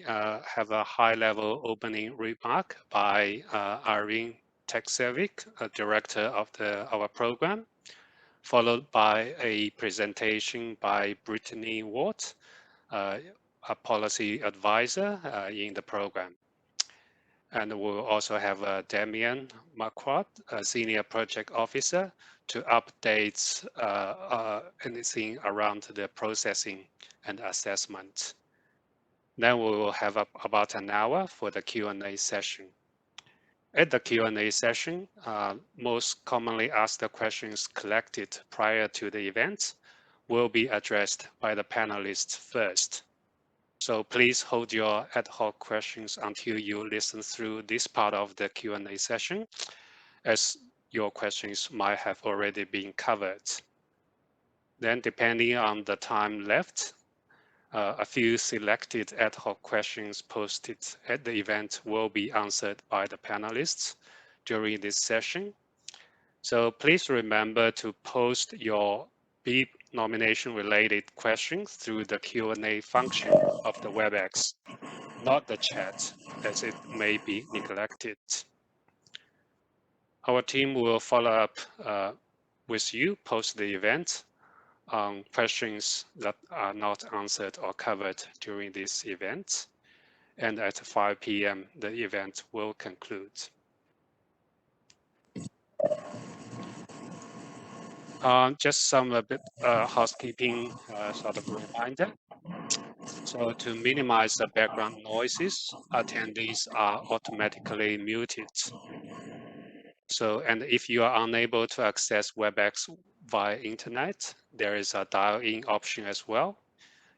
have a high-level opening remark by Irene Teksevic, Director of our program, followed by a presentation by Brittany Ward, a policy advisor in the program. And we'll also have Damien Marquardt, a Senior Project Officer, to update anything around the processing and assessment. Then we will have about an hour for the Q&A session. At the Q&A session, most commonly asked questions collected prior to the event will be addressed by the panelists first. So please hold your ad hoc questions until you listen through this part of the Q&A session, as your questions might have already been covered. Then, depending on the time left, a few selected ad hoc questions posted at the event will be answered by the panelists during this session. So please remember to post your BIP nomination related questions through the Q&A function of the WebEx, not the chat, as it may be neglected. Our team will follow up with you post the event on questions that are not answered or covered during this event. And at 5 p.m., the event will conclude. Just some housekeeping sort of reminder. So to minimize the background noises, attendees are automatically muted. So, and if you are unable to access WebEx via internet, there is a dial-in option as well.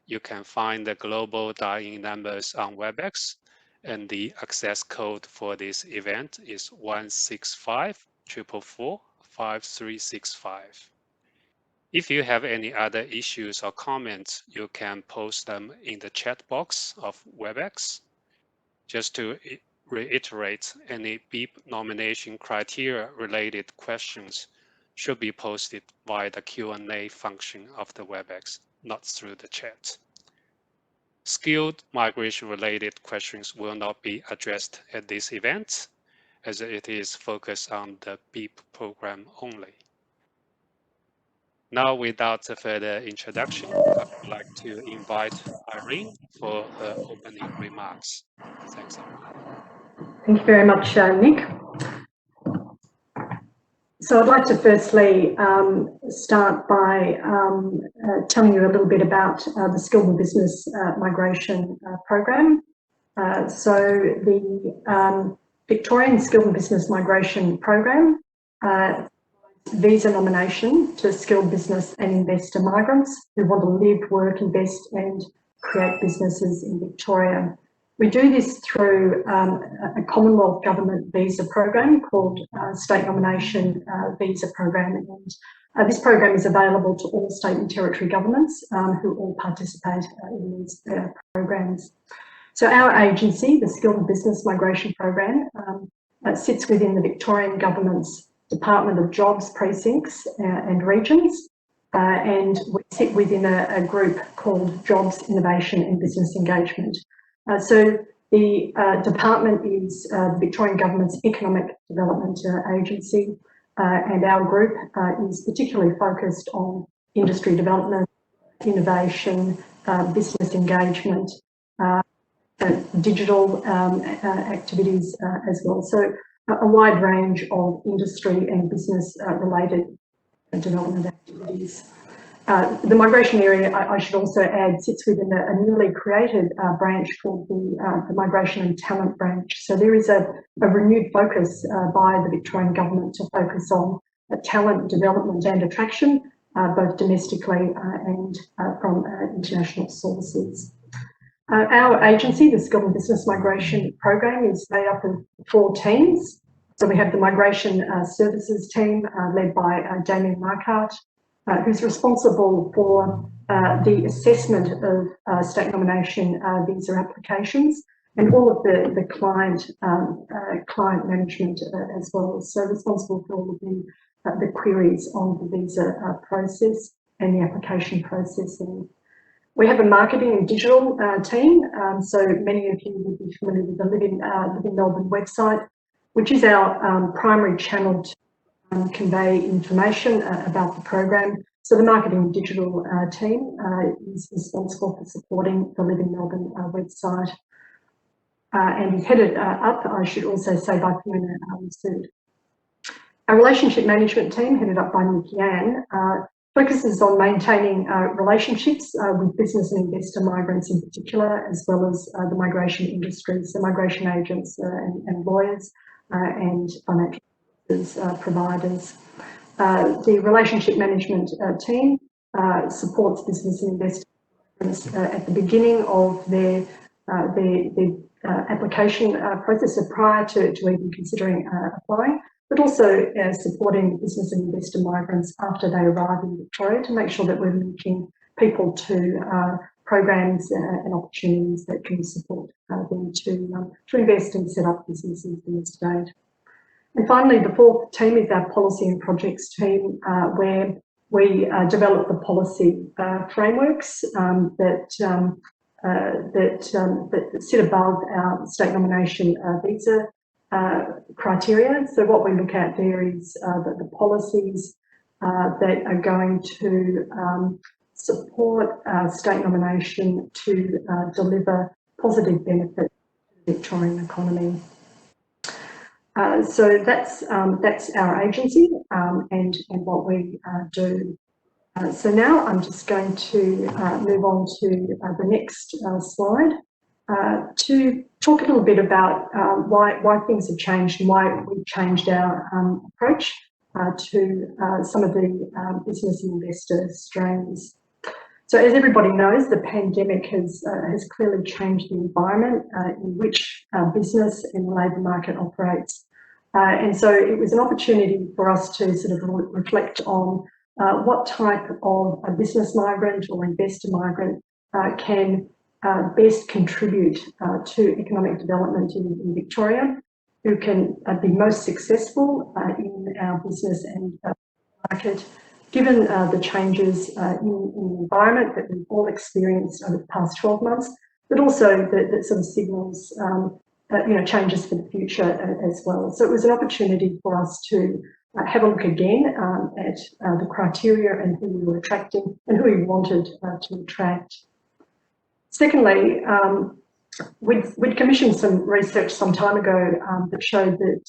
You can find the global dial-in numbers on WebEx, and the access code for this event is 165-444-5365. If you have any other issues or comments, you can post them in the chat box of WebEx. Just to reiterate, any BIP nomination criteria related questions should be posted via the Q&A function of the WebEx, not through the chat. Skilled migration related questions will not be addressed at this event, as it is focused on the BIP program only. Now, without further introduction, I would like to invite Irene for her opening remarks. Thanks, Irene. Thank you very much, Nick. So I'd like to firstly start by telling you a little bit about the Skilled and Business Migration Program. So the Victorian Skilled and Business Migration Program visa nomination to skilled business and investor migrants who want to live, work, invest and create businesses in Victoria. We do this through a Commonwealth Government visa program called State Nomination Visa Program. And this program is available to all state and territory governments who all participate in these programs. So our agency, the Skilled and Business Migration Program, sits within the Victorian Government's Department of Jobs precincts and regions, and we sit within a group called Jobs, Innovation and Business Engagement. So the department is the Victorian Government's Economic Development Agency, and our group is particularly focused on industry development, innovation, business engagement, digital activities as well. So a wide range of industry and business related development activities. The migration area, I should also add, sits within a newly created branch called the Migration and Talent Branch. So there is a renewed focus by the Victorian Government to focus on talent development and attraction, both domestically and from international sources. Our agency, the Skilled and Business Migration Program, is made up of 4 teams. So we have the Migration Services team led by Damien Marquardt, who's responsible for the assessment of state nomination visa applications and all of the client management as well. So responsible for all of the queries on the visa process and the application processing. We have a marketing and digital team, so many of you will be familiar with the Live in Melbourne website, which is our primary channel to convey information about the program. So the marketing and digital team is responsible for supporting the Live in Melbourne website, and is headed up, I should also say, by Fiona Sood. Our relationship management team, headed up by Nikki Ann, focuses on maintaining relationships with business and investor migrants in particular, as well as the migration industry, so migration agents and lawyers and financial providers. The relationship management team supports business and investors at the beginning of their application process, so prior to even considering applying, but also supporting business and investor migrants after they arrive in Victoria to make sure that we're linking people to programs and opportunities that can support them to invest and set up businesses in the state. And finally, the fourth team is our policy and projects team, where we develop the policy frameworks that sit above our state nomination visa criteria. So what we look at there is the policies that are going to support state nomination to deliver positive benefits to the Victorian economy. So that's our agency and what we do. So now I'm just going to move on to the next slide to talk a little bit about why things have changed and why we've changed our approach to some of the business and investor strains. So as everybody knows, the pandemic has clearly changed the environment in which business and the labour market operates. And so it was an opportunity for us to sort of reflect on what type of a business migrant or investor migrant can best contribute to economic development in Victoria, who can be most successful in our business and market, given the changes in the environment that we've all experienced over the past 12 months, but also that sort of signals changes for the future as well. So it was an opportunity for us to have a look again at the criteria and who we were attracting and who we wanted to attract. Secondly, we'd commissioned some research some time ago that showed that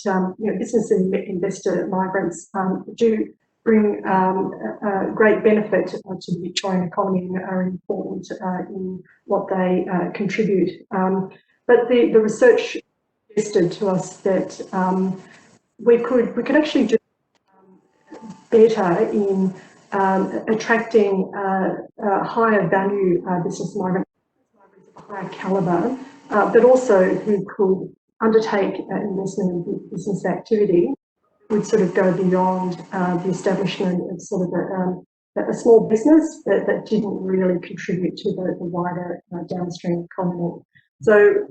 business and investor migrants do bring great benefit to the Victorian economy and are important in what they contribute. But the research suggested to us that we could actually do better in attracting higher value business migrants of higher calibre, but also who could undertake investment in business activity, would sort of go beyond the establishment of sort of a small business that didn't really contribute to the wider downstream economy. So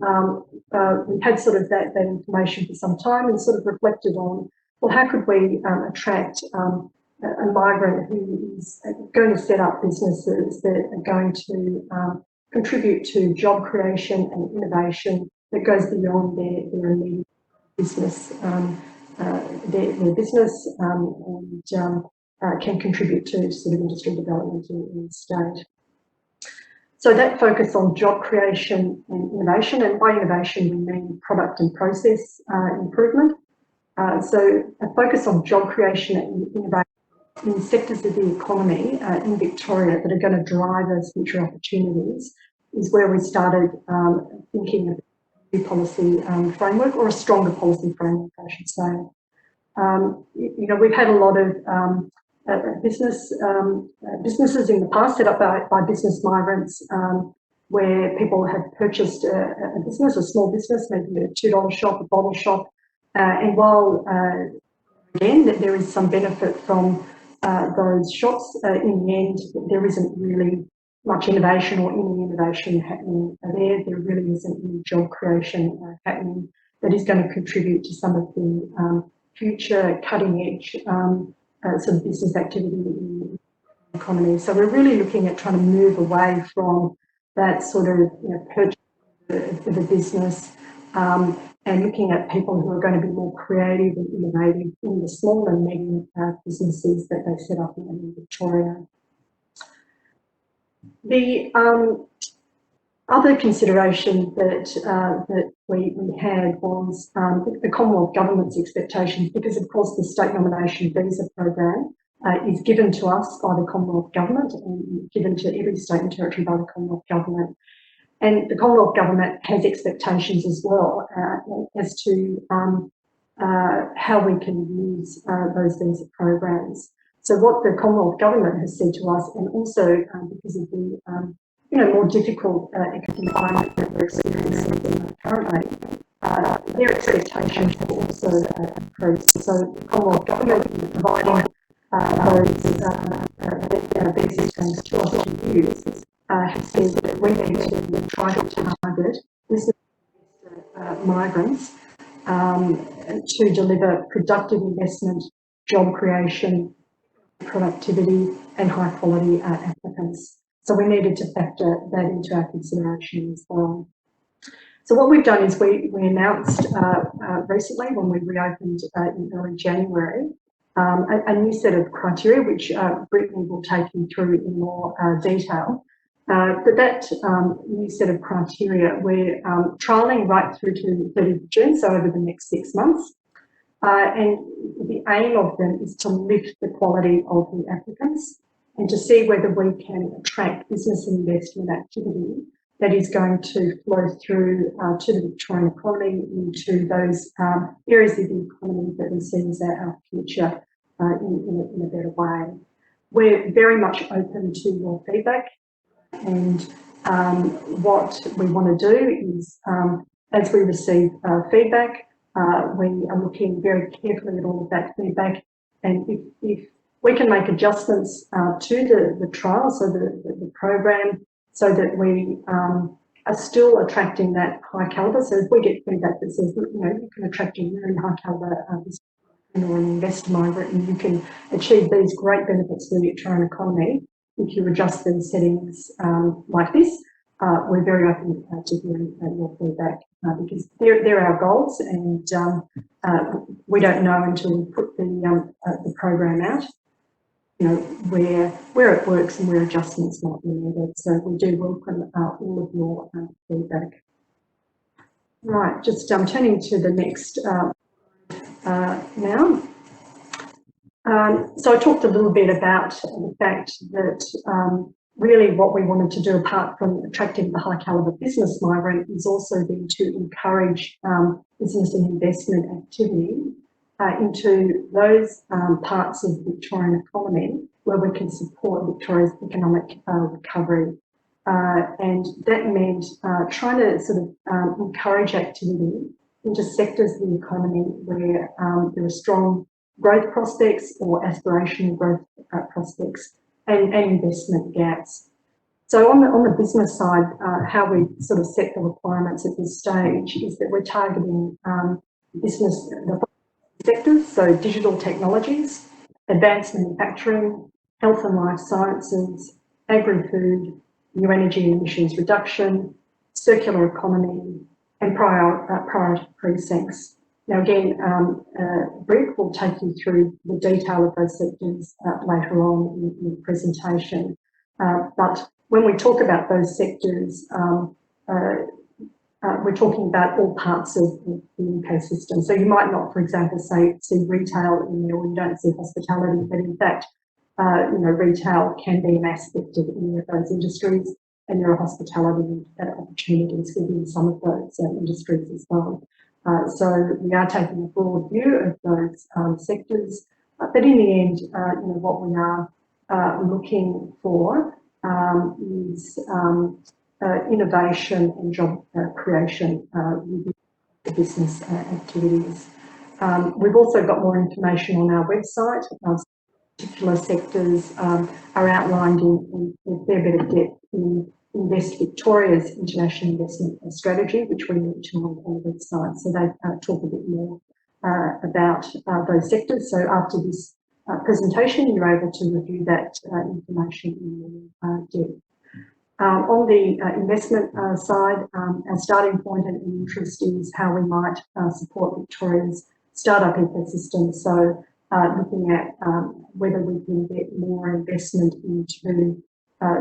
we had sort of that information for some time and sort of reflected on, well, how could we attract a migrant who is going to set up businesses that are going to contribute to job creation and innovation that goes beyond their immediate business, their business and can contribute to sort of industry development in the state. So that focus on job creation and innovation, and by innovation we mean product and process improvement. So a focus on job creation and innovation in sectors of the economy in Victoria that are going to drive those future opportunities is where we started thinking of a new policy framework, or a stronger policy framework, I should say. We've had a lot of businesses in the past set up by business migrants where people have purchased a business, a small business, maybe a $2 shop, a bottle shop, and while again there is some benefit from those shops, in the end there isn't really much innovation or any innovation happening there. There really isn't any job creation happening that is going to contribute to some of the future cutting edge sort of business activity in economy. So we're really looking at trying to move away from that sort of purchase of a business and looking at people who are going to be more creative and innovative in the small and medium businesses that they set up in Victoria. The other consideration that we had was the Commonwealth Government's expectations, because of course the state nomination visa program is given to us by the Commonwealth Government and given to every state and territory by the Commonwealth Government. And the Commonwealth Government has expectations as well as to how we can use those visa programs. So what the Commonwealth Government has said to us, and also because of the more difficult economic environment that we're experiencing currently, their expectations have also increased. So the Commonwealth Government is providing those visa streams to us to use, has said that we need to try to target business migrants to deliver productive investment, job creation, productivity, and high quality applicants. So we needed to factor that into our consideration as well. So what we've done is we announced recently, when we reopened in early January, a new set of criteria, which Brittany will take you through in more detail. But that new set of criteria we're trialling right through to the 30th of June, so over the next 6 months. And the aim of them is to lift the quality of the applicants and to see whether we can attract business and investment activity that is going to flow through to the Victorian economy, into those areas of the economy that we see as our future in a better way. We're very much open to your feedback, and what we want to do is, as we receive feedback, we are looking very carefully at all of that feedback, and if we can make adjustments to the trial, so the program, so that we are still attracting that high calibre. So if we get feedback that says, you can attract a really high calibre or an investor migrant, and you can achieve these great benefits for the Victorian economy if you adjust these settings like this, we're very open to hearing your feedback, because they're our goals, and we don't know until we put the program out, where it works and where adjustments might be needed. So we do welcome all of your feedback. Right, just turning to the next now. So I talked a little bit about the fact that really what we wanted to do, apart from attracting the high calibre business migrant, is also then to encourage business and investment activity into those parts of the Victorian economy where we can support Victoria's economic recovery. And that meant trying to sort of encourage activity into sectors of the economy where there are strong growth prospects or aspirational growth prospects and investment gaps. So on the business side, how we sort of set the requirements at this stage is that we're targeting business sectors, so digital technologies, advanced manufacturing, health and life sciences, agri-food, new energy and emissions reduction, circular economy, and priority precincts. Now again, Brick will take you through the detail of those sectors later on in the presentation. But when we talk about those sectors, we're talking about all parts of the ecosystem. So you might not, for example, see retail in there, or you don't see hospitality, but in fact, retail can be an aspect of any of those industries, and there are hospitality opportunities within some of those industries as well. So we are taking a broad view of those sectors, but in the end, what we are looking for is innovation and job creation within the business activities. We've also got more information on our website. Particular sectors are outlined in a fair bit of depth in Invest Victoria's international investment strategy, which we mentioned on the website. So they talk a bit more about those sectors. So after this presentation. You're able to review that information in more depth. On the investment side, our starting point and interest is how we might support Victoria's startup ecosystem. So looking at whether we can get more investment into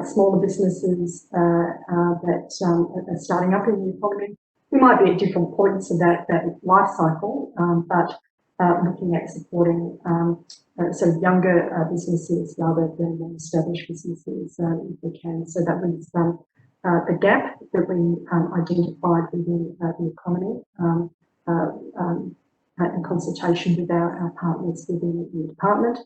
smaller businesses that are starting up in the economy. We might be at different points of that life cycle, but looking at supporting sort of younger businesses rather than more established businesses if we can. So that was the gap that we identified within the economy in consultation with our partners within the department.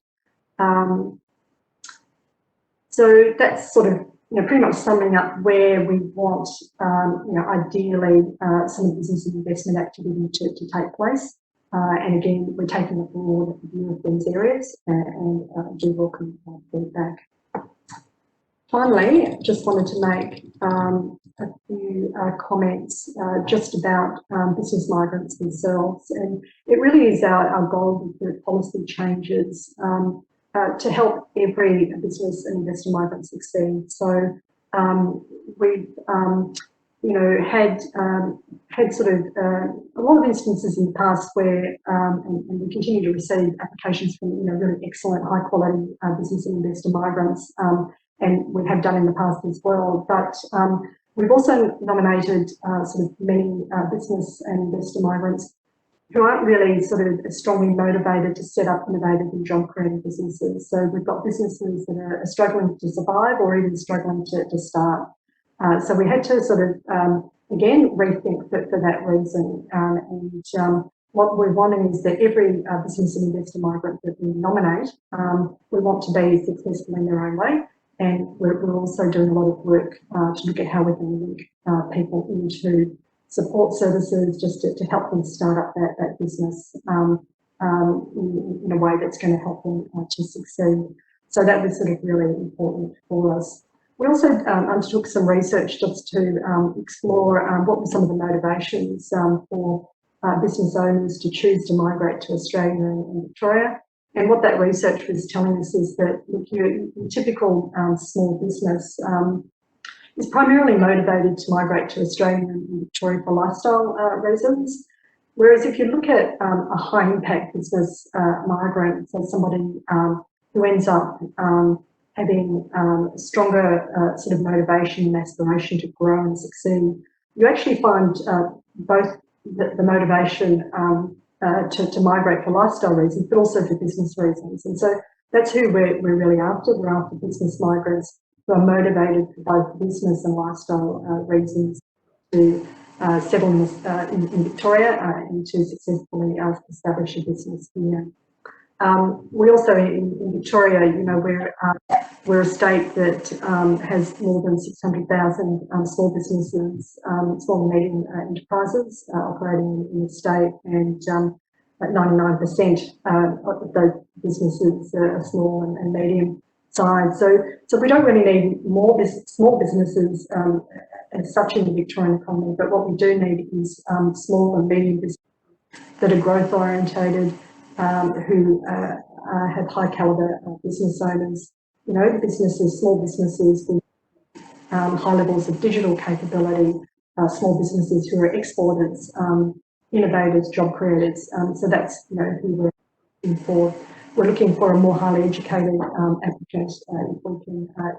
So that's sort of pretty much summing up where we want ideally some of the business and investment activity to take place. And again, we're taking a broad view of these areas and do welcome feedback. Finally, just wanted to make a few comments just about business migrants themselves. And it really is our goal with the policy changes to help every business and investor migrant succeed. So we've had sort of a lot of instances in the past where, and we continue to receive applications from really excellent, high quality business and investor migrants, and we have done in the past as well. But we've also nominated sort of many business and investor migrants who aren't really sort of strongly motivated to set up innovative and job creating businesses. So we've got businesses that are struggling to survive or even struggling to start. So we had to sort of, again, rethink for that reason. And what we're wanting is that every business and investor migrant that we nominate, we want to be successful in their own way. And we're also doing a lot of work to look at how we can link people into support services just to help them start up that business in a way that's going to help them to succeed. So that was sort of really important for us. We also undertook some research just to explore what were some of the motivations for business owners to choose to migrate to Australia and Victoria. And what that research was telling us is that your typical small business is primarily motivated to migrate to Australia and Victoria for lifestyle reasons. Whereas if you look at a high impact business migrant, so somebody who ends up having stronger sort of motivation and aspiration to grow and succeed, you actually find both the motivation to migrate for lifestyle reasons, but also for business reasons. And so that's who we're really after. We're after business migrants who are motivated for both business and lifestyle reasons to settle in Victoria and to successfully establish a business here. We also in Victoria, we're a state that has more than 600,000 small businesses, small and medium enterprises operating in the state, and 99% of those businesses are small and medium size. So we don't really need more small businesses as such in the Victorian economy, but what we do need is small and medium businesses that are growth orientated, who have high caliber business owners, small businesses with high levels of digital capability, small businesses who are exporters, innovators, job creators. So that's who we're looking for. We're looking for a more highly educated applicant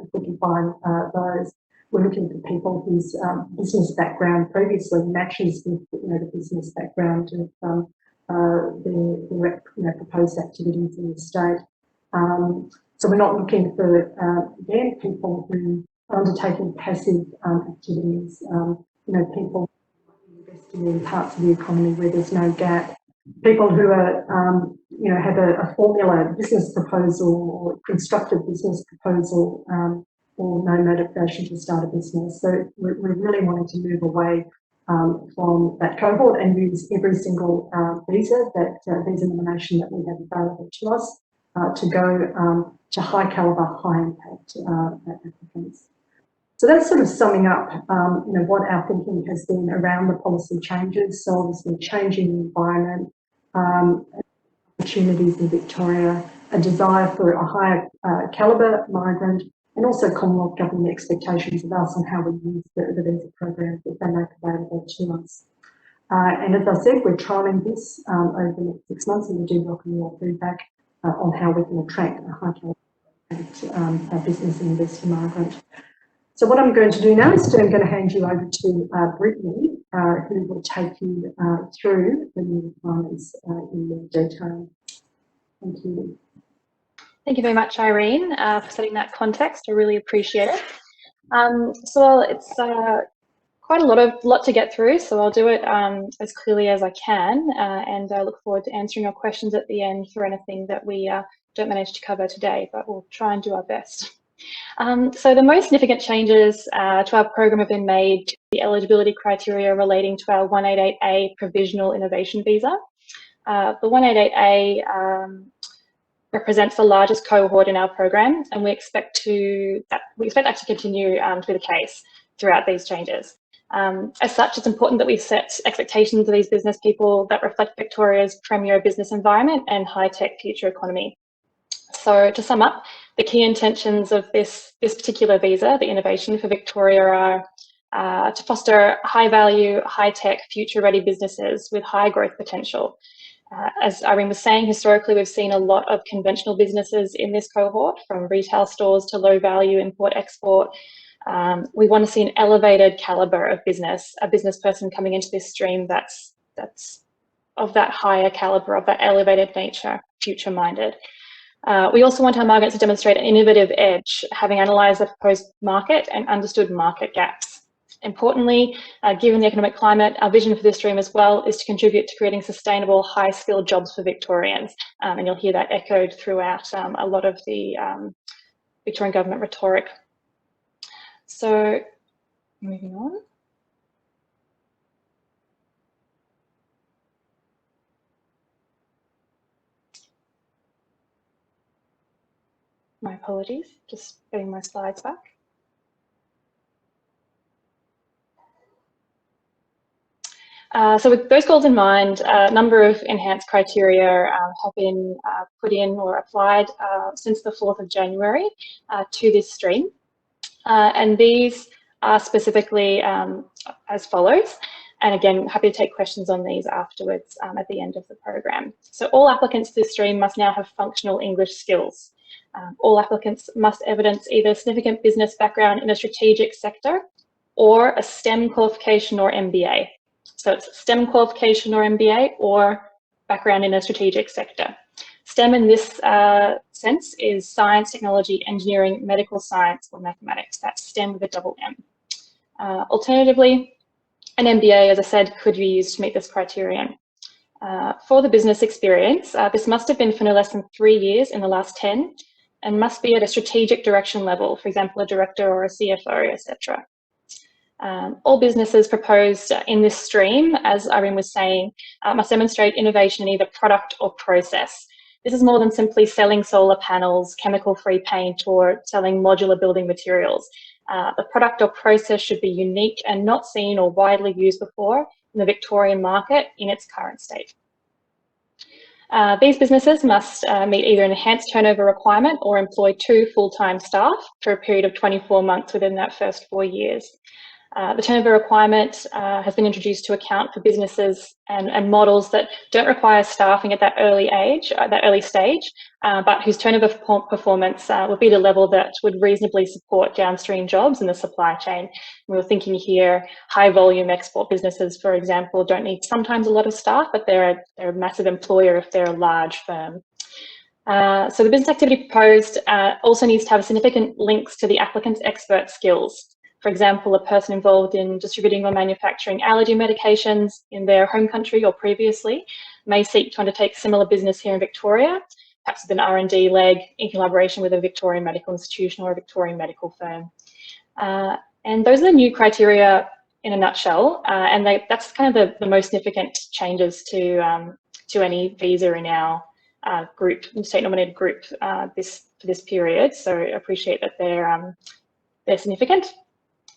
if we can find those. We're looking for people whose business background previously matches with the business background of the proposed activities in the state. So we're not looking for, again, people who are undertaking passive activities, people investing in parts of the economy where there's no gap, people who are, have a formula business proposal or constructive business proposal or no motivation to start a business. So we're really wanting to move away from that cohort and use every single visa nomination that we have available to us to go to high caliber, high impact applicants. So that's sort of summing up, what our thinking has been around the policy changes. So obviously changing the environment, opportunities in Victoria, a desire for a higher calibre migrant, and also Commonwealth Government expectations of us on how we use the visa program that they make available to us. And as I said, we're trialling this over the next 6 months, and we do welcome your feedback on how we can attract a high calibre business and investor migrant. So what I'm going to do now is I'm going to hand you over to Brittany, who will take you through the new requirements in more detail. Thank you. Thank you very much, Irene, for setting that context. I really appreciate it. So it's quite a lot to get through, so I'll do it as clearly as I can, and I look forward to answering your questions at the end for anything that we don't manage to cover today, but we'll try and do our best. So the most significant changes to our program have been made to the eligibility criteria relating to our 188A provisional innovation visa. The 188A represents the largest cohort in our program, and we expect that to continue to be the case throughout these changes. As such, it's important that we set expectations of these business people that reflect Victoria's premier business environment and high-tech future economy. So to sum up, the key intentions of this particular visa, the innovation for Victoria, are to foster high-value, high-tech, future-ready businesses with high growth potential. As Irene was saying, historically, we've seen a lot of conventional businesses in this cohort, from retail stores to low-value import-export. We want to see an elevated calibre of business, a business person coming into this stream that's of that higher calibre, of that elevated nature, future-minded. We also want our migrants to demonstrate an innovative edge, having analysed the proposed market and understood market gaps. Importantly, given the economic climate, our vision for this stream as well is to contribute to creating sustainable, high-skilled jobs for Victorians, and you'll hear that echoed throughout a lot of the Victorian government rhetoric. So, moving on. My apologies, just getting my slides back. So with those goals in mind, a number of enhanced criteria have been put in or applied since the 4th of January to this stream. And these are specifically as follows. And again, happy to take questions on these afterwards at the end of the program. So all applicants to this stream must now have functional English skills. All applicants must evidence either significant business background in a strategic sector or a STEM qualification or MBA. So it's STEM qualification or MBA or background in a strategic sector. STEM in this sense is science, technology, engineering, medical science, or mathematics. That's STEM with a double M. Alternatively, an MBA, as I said, could be used to meet this criterion. For the business experience, this must have been for no less than 3 years in the last 10 and must be at a strategic direction level, for example, a director or a CFO, etc. All businesses proposed in this stream, as Irene was saying, must demonstrate innovation in either product or process. This is more than simply selling solar panels, chemical-free paint, or selling modular building materials. The product or process should be unique and not seen or widely used before in the Victorian market in its current state. These businesses must meet either an enhanced turnover requirement or employ 2 full-time staff for a period of 24 months within that first 4 years. The turnover requirement has been introduced to account for businesses and models that don't require staffing at that early stage, but whose turnover performance would be the level that would reasonably support downstream jobs in the supply chain. We were thinking here, high volume export businesses, for example, don't need sometimes a lot of staff, but they're a massive employer if they're a large firm. So the business activity proposed also needs to have significant links to the applicant's expert skills. For example, a person involved in distributing or manufacturing allergy medications in their home country or previously may seek to undertake similar business here in Victoria, perhaps with an R&D leg in collaboration with a Victorian medical institution or a Victorian medical firm. And those are the new criteria in a nutshell, and that's kind of the most significant changes to any visa in our group, state-nominated group, for this period. So I appreciate that they're significant.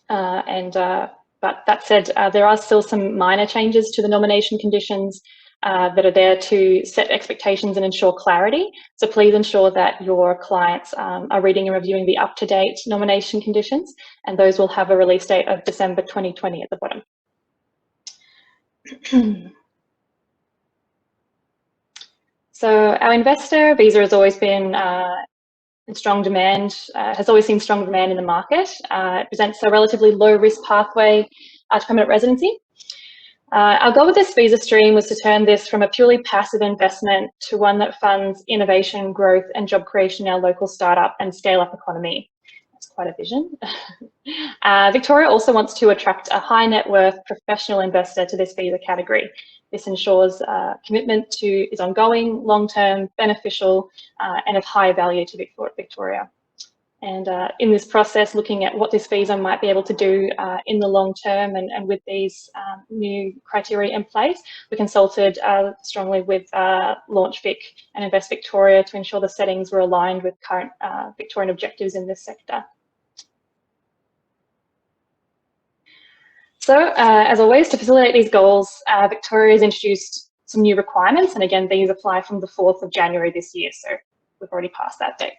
But that said, there are still some minor changes to the nomination conditions that are there to set expectations and ensure clarity. So please ensure that your clients are reading and reviewing the up-to-date nomination conditions, and those will have a release date of December 2020 at the bottom. So our investor visa has always been in strong demand, has always seen strong demand in the market. It presents a relatively low risk pathway to permanent residency. Our goal with this visa stream was to turn this from a purely passive investment to one that funds innovation, growth and job creation in our local startup and scale up economy. That's quite a vision. Victoria also wants to attract a high net worth professional investor to this visa category. This ensures commitment is ongoing, long-term, beneficial, and of high value to Victoria. And in this process, looking at what this visa might be able to do in the long term, and with these new criteria in place, we consulted strongly with LaunchVic and Invest Victoria to ensure the settings were aligned with current Victorian objectives in this sector. So as always, to facilitate these goals, Victoria has introduced some new requirements, and again, these apply from the 4th of January this year, so we've already passed that date.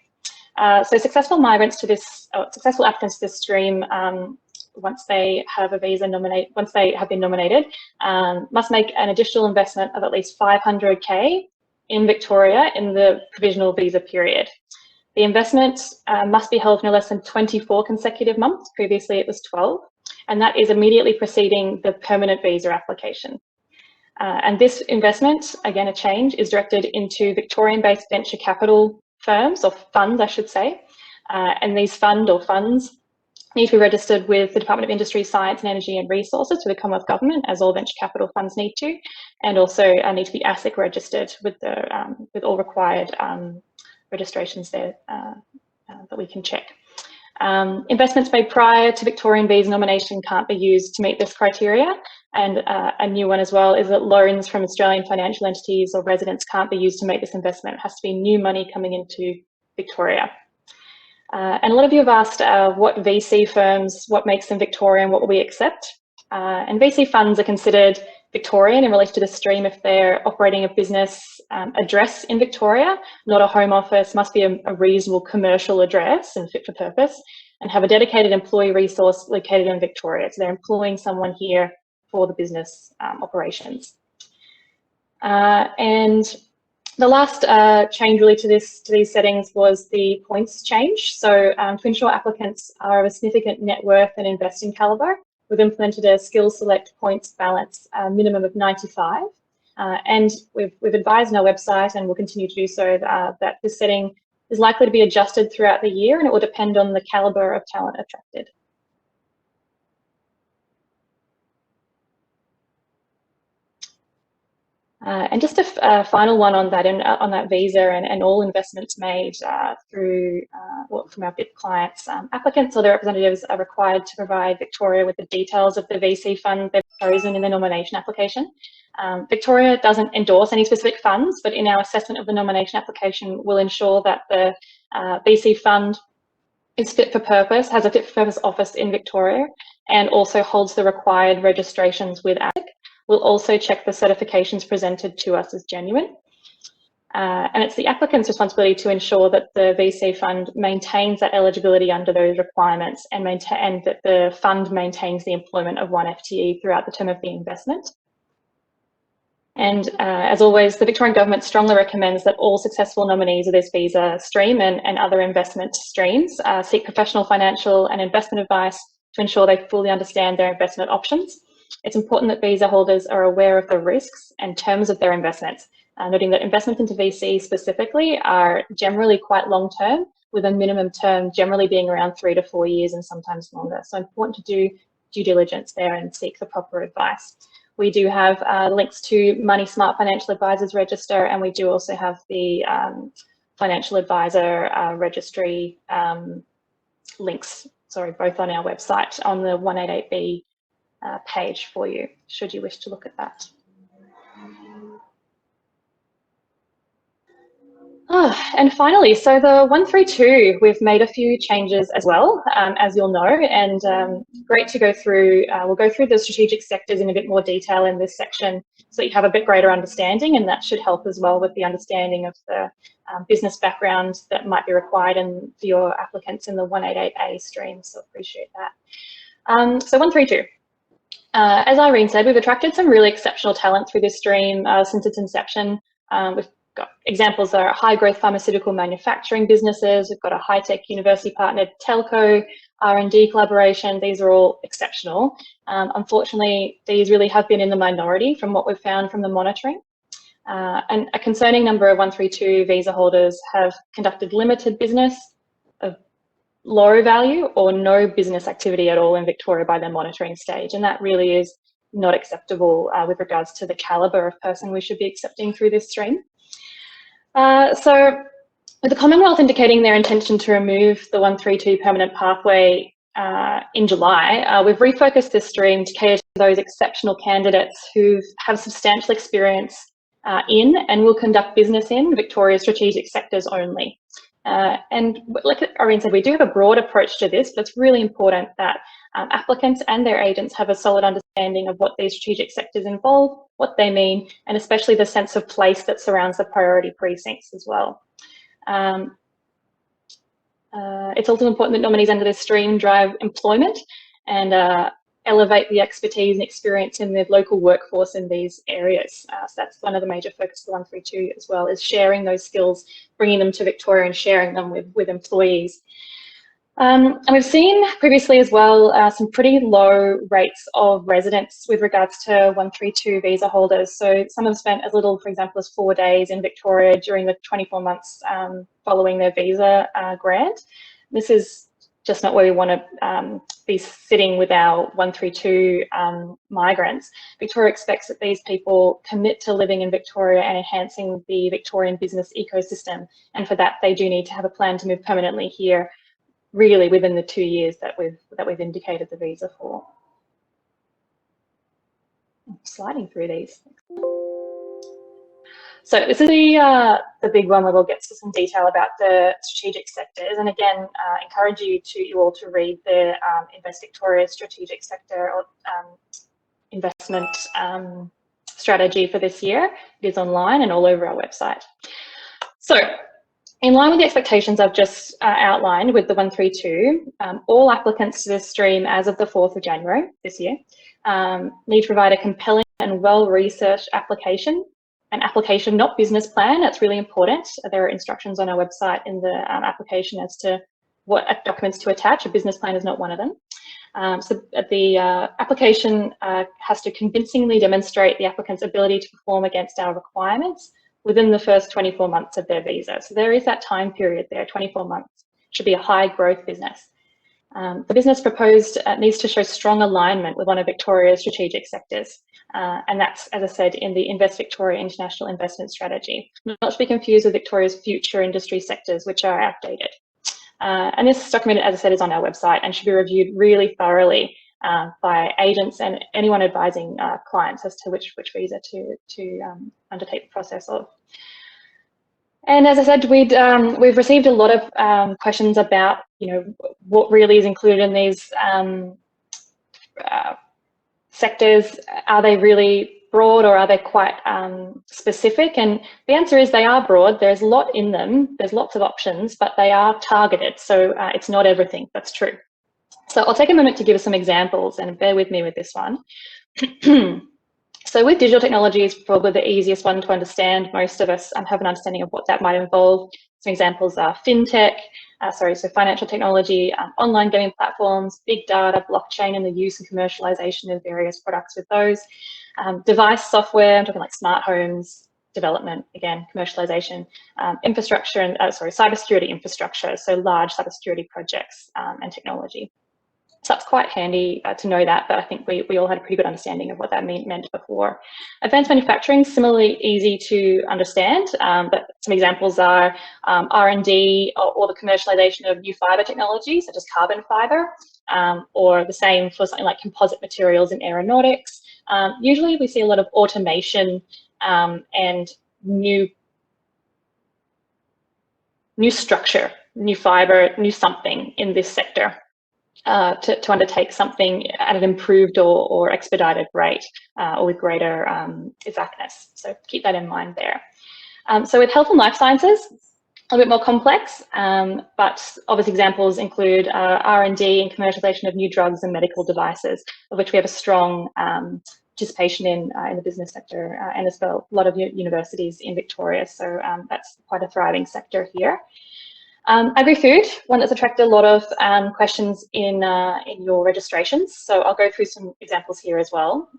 So successful migrants to this, successful applicants to this stream, once they have a visa once they have been nominated, must make an additional investment of at least 500K in Victoria in the provisional visa period. The investment must be held for no less than 24 consecutive months. Previously, it was 12, and that is immediately preceding the permanent visa application. And this investment, again, a change, is directed into Victorian-based venture capital firms, or funds, I should say, and these funds need to be registered with the Department of Industry, Science and Energy and Resources to the Commonwealth Government, as all venture capital funds need to, and also need to be ASIC registered with all required registrations there that we can check. Investments made prior to Victorian visa nomination can't be used to meet this criteria, and a new one as well is that loans from Australian financial entities or residents can't be used to make this investment. It has to be new money coming into Victoria. And a lot of you have asked what VC firms, what makes them Victorian, what will we accept? And VC funds are considered Victorian in relation to the stream if they're operating a business address in Victoria, not a home office, must be a reasonable commercial address and fit for purpose, and have a dedicated employee resource located in Victoria. So they're employing someone here for the business operations. And the last change really to these settings was the points change. So to ensure applicants are of a significant net worth and investing calibre, we've implemented a skills select points balance minimum of 95. And we've advised on our website, and we'll continue to do so, that this setting is likely to be adjusted throughout the year, and it will depend on the calibre of talent attracted. And just a final one on that, on that visa and all investments made through from our VIP clients. Applicants or their representatives are required to provide Victoria with the details of the VC fund they've chosen in the nomination application. Victoria doesn't endorse any specific funds, but in our assessment of the nomination application, we'll ensure that the VC fund is fit for purpose, has a fit for purpose office in Victoria, and also holds the required registrations with ASIC. We'll also check the certifications presented to us as genuine. And it's the applicant's responsibility to ensure that the VC fund maintains that eligibility under those requirements, and that the fund maintains the employment of one FTE throughout the term of the investment. And as always, the Victorian Government strongly recommends that all successful nominees of this visa stream and other investment streams seek professional financial and investment advice to ensure they fully understand their investment options. It's important that visa holders are aware of the risks and terms of their investments, noting that investments into VC specifically are generally quite long-term, with a minimum term generally being around 3 to 4 years and sometimes longer. So important to do due diligence there and seek the proper advice. We do have links to Money Smart Financial Advisors Register, and we do also have the Financial Advisor Registry links, both on our website on the 188B page for you, should you wish to look at that. And finally, so the 132, we've made a few changes as well, as you'll know, and great to go through. We'll go through the strategic sectors in a bit more detail in this section so that you have a bit greater understanding, and that should help as well with the understanding of the business background that might be required for your applicants in the 188A stream, so appreciate that. So 132. As Irene said, we've attracted some really exceptional talent through this stream since its inception. We've got examples are high growth pharmaceutical manufacturing businesses. We've got a high-tech university partnered telco, R&D collaboration. These are all exceptional. Unfortunately, these really have been in the minority from what we've found from the monitoring. And a concerning number of 132 visa holders have conducted limited business of low value or no business activity at all in Victoria by their monitoring stage. And that really is not acceptable with regards to the calibre of person we should be accepting through this stream. So with the Commonwealth indicating their intention to remove the 132 permanent pathway in July, we've refocused this stream to cater to those exceptional candidates who have substantial experience in and will conduct business in Victoria's strategic sectors only. And like Irene said, we do have a broad approach to this, but it's really important that applicants and their agents have a solid understanding of what these strategic sectors involve, what they mean, and especially the sense of place that surrounds the priority precincts as well. It's also important that nominees under this stream drive employment and elevate the expertise and experience in the local workforce in these areas. So that's one of the major focuses of 132 as well, is sharing those skills, bringing them to Victoria and sharing them with employees. And we've seen previously as well some pretty low rates of residence with regards to 132 visa holders. So some have spent as little, for example, as 4 days in Victoria during the 24 months following their visa grant. This is just not where we want to be sitting with our 132 migrants. Victoria expects that these people commit to living in Victoria and enhancing the Victorian business ecosystem. And for that, they do need to have a plan to move permanently here, really within the 2 years that we've indicated the visa for. I'm sliding through these. So this is the big one where we'll get to some detail about the strategic sectors. And again, encourage you all to read the Invest Victoria strategic sector or investment strategy for this year. It is online and all over our website. So in line with the expectations I've just outlined with the 132, all applicants to this stream as of the 4th of January this year need to provide a compelling and well-researched application. An application, not business plan. That's really important. There are instructions on our website in the application as to what documents to attach. A business plan is not one of them. So the application has to convincingly demonstrate the applicant's ability to perform against our requirements within the first 24 months of their visa. So there is that time period there, 24 months. It should be a high growth business. The business proposed needs to show strong alignment with one of Victoria's strategic sectors. And that's, as I said, in the Invest Victoria International Investment Strategy. Not to be confused with Victoria's future industry sectors, which are outdated. And this document, as I said, is on our website and should be reviewed really thoroughly by agents and anyone advising clients as to which visa to undertake the process of. And as I said, we've received a lot of questions about, what really is included in these sectors. Are they really broad or are they quite specific? And the answer is they are broad. There's a lot in them. There's lots of options, but they are targeted. So it's not everything. That's true. So I'll take a moment to give some examples and bear with me with this one. So with digital technology is probably the easiest one to understand. Most of us have an understanding of what that might involve. Some examples are fintech, so financial technology, online gaming platforms, big data, blockchain, and the use and commercialization of various products with those. Device software, I'm talking like smart homes, development, again, commercialization, infrastructure, and cybersecurity infrastructure, so large cybersecurity projects and technology. So that's quite handy to know that, but I think we all had a pretty good understanding of what that meant before. Advanced manufacturing, similarly easy to understand, but some examples are R&D or the commercialization of new fibre technologies, such as carbon fibre, or the same for something like composite materials in aeronautics. Usually we see a lot of automation and new new structure, new fibre, new something in this sector to undertake something at an improved or expedited rate or with greater exactness. So keep that in mind there. So with health and life sciences, a bit more complex, but obvious examples include R&D and commercialization of new drugs and medical devices, of which we have a strong participation in the business sector and as well a lot of universities in Victoria. So that's quite a thriving sector here. Agri-food, one that's attracted a lot of questions in your registrations. So I'll go through some examples here as well.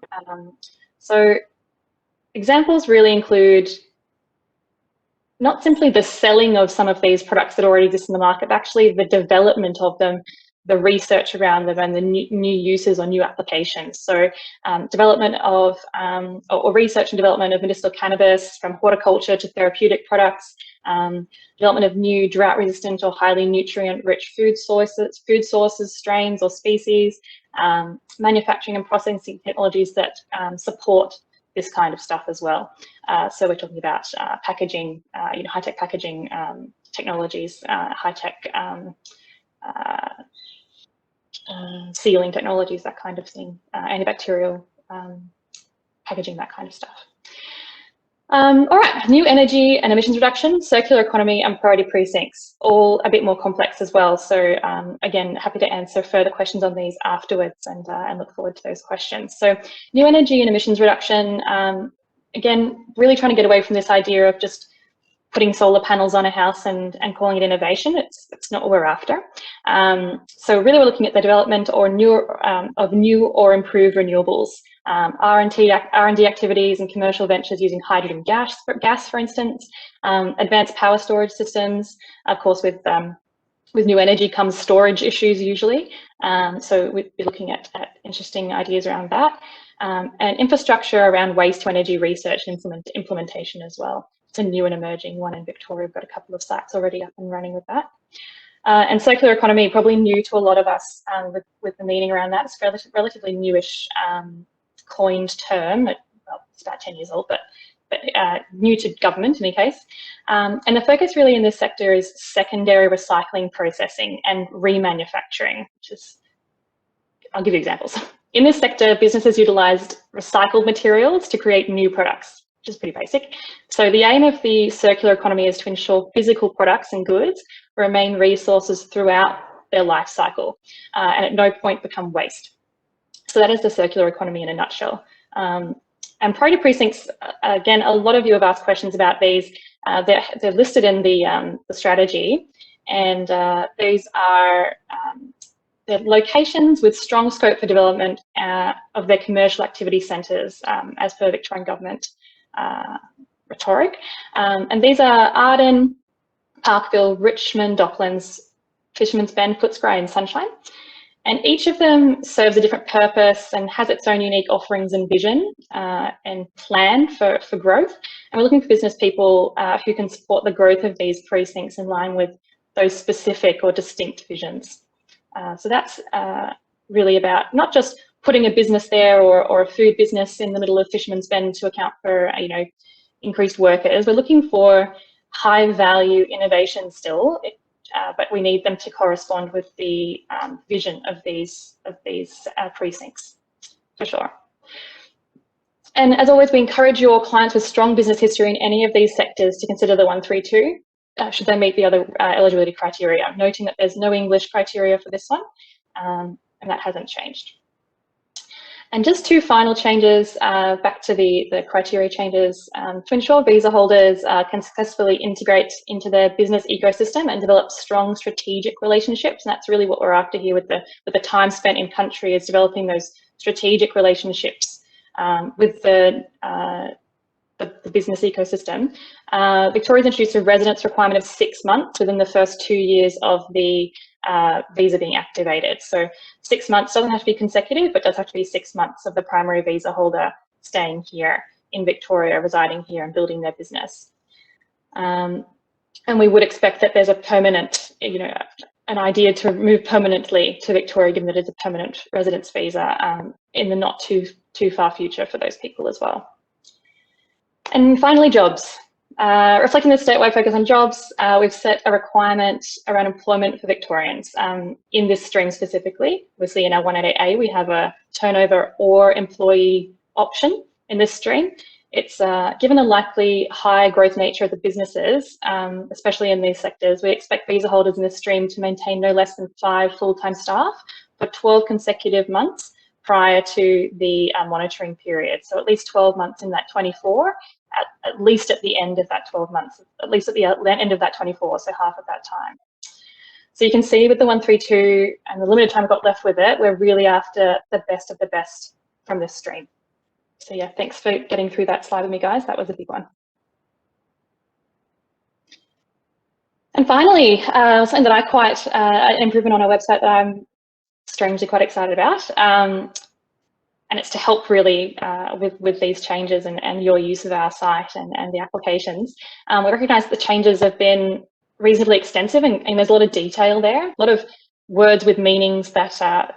So examples really include not simply the selling of some of these products that already exist in the market, but actually the development of them, the research around them, and the new uses or new applications. So development of or research and development of medicinal cannabis, from horticulture to therapeutic products, development of new drought-resistant or highly nutrient-rich food sources, strains or species, manufacturing and processing technologies that support this kind of stuff as well. So we're talking about packaging, high-tech packaging technologies, high-tech sealing technologies, that kind of thing, antibacterial packaging, that kind of stuff. All right, new energy and emissions reduction, circular economy and priority precincts, all a bit more complex as well. So again, happy to answer further questions on these afterwards and look forward to those questions. So new energy and emissions reduction, again, really trying to get away from this idea of just putting solar panels on a house and calling it innovation. It's not what we're after. So really we're looking at the development or of new or improved renewables, R&D activities and commercial ventures using hydrogen gas, for instance, advanced power storage systems. Of course, with new energy comes storage issues usually. So we'd be looking at interesting ideas around that. And infrastructure around waste to energy research and implementation as well. It's a new and emerging one in Victoria. We've got a couple of sites already up and running with that. And circular economy, probably new to a lot of us with the meaning around that. It's relatively newish coined term. Well, it's about 10 years old, but new to government in any case. And the focus really in this sector is secondary recycling processing and remanufacturing, which is, I'll give you examples. In this sector, businesses utilised recycled materials to create new products, which is pretty basic. So the aim of the circular economy is to ensure physical products and goods remain resources throughout their life cycle and at no point become waste. So that is the circular economy in a nutshell. And priority precincts, again, a lot of you have asked questions about these. They're listed in the strategy, and these are the locations with strong scope for development of their commercial activity centres, as per Victorian Government rhetoric. And these are Arden, Parkville, Richmond, Docklands, Fisherman's Bend, Footscray and Sunshine. And each of them serves a different purpose and has its own unique offerings and vision and plan for growth. And we're looking for business people who can support the growth of these precincts in line with those specific or distinct visions. So that's really about not just putting a business there or a food business in the middle of Fisherman's Bend to account for increased workers. We're looking for high value innovation still, but we need them to correspond with the vision of these precincts, for sure. And as always, we encourage your clients with strong business history in any of these sectors to consider the 132, should they meet the other eligibility criteria, noting that there's no English criteria for this one, and that hasn't changed. And just two final changes, back to the criteria changes, to ensure visa holders can successfully integrate into their business ecosystem and develop strong strategic relationships. And that's really what we're after here with the time spent in country, is developing those strategic relationships with the business ecosystem. Victoria's introduced a residence requirement of 6 months within the first 2 years of the visa being activated. So 6 months doesn't have to be consecutive, but does have to be 6 months of the primary visa holder staying here in Victoria, residing here and building their business. And we would expect that there's a permanent, an idea to move permanently to Victoria, given that it's a permanent residence visa in the not too far future for those people as well. And finally, jobs. Reflecting the statewide focus on jobs, we've set a requirement around employment for Victorians in this stream specifically. Obviously in our 188A, we have a turnover or employee option in this stream. It's given the likely high growth nature of the businesses, especially in these sectors, we expect visa holders in this stream to maintain no less than 5 full-time staff for 12 consecutive months prior to the monitoring period. So at least 12 months in that 24, at least at the end of that 12 months, at least at the end of that 24, so half of that time. So you can see with the 132 and the limited time we've got left with it, we're really after the best of the best from this stream. So yeah, thanks for getting through that slide with me, guys. That was a big one. And finally, something that I quite, an improvement on our website that I'm strangely quite excited about. And it's to help really with these changes and your use of our site and the applications. We recognise that the changes have been reasonably extensive and there's a lot of detail there, a lot of words with meanings that are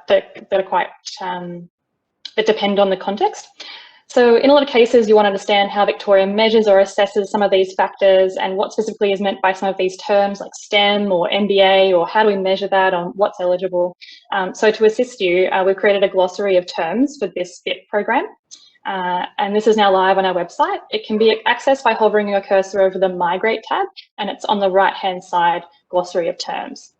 quite, that depend on the context. So in a lot of cases, you want to understand how Victoria measures or assesses some of these factors and what specifically is meant by some of these terms like STEM or MBA, or how do we measure that on what's eligible. So to assist you, we've created a glossary of terms for this BIP program. And this is now live on our website. It can be accessed by hovering your cursor over the Migrate tab, and it's on the right-hand side, glossary of terms.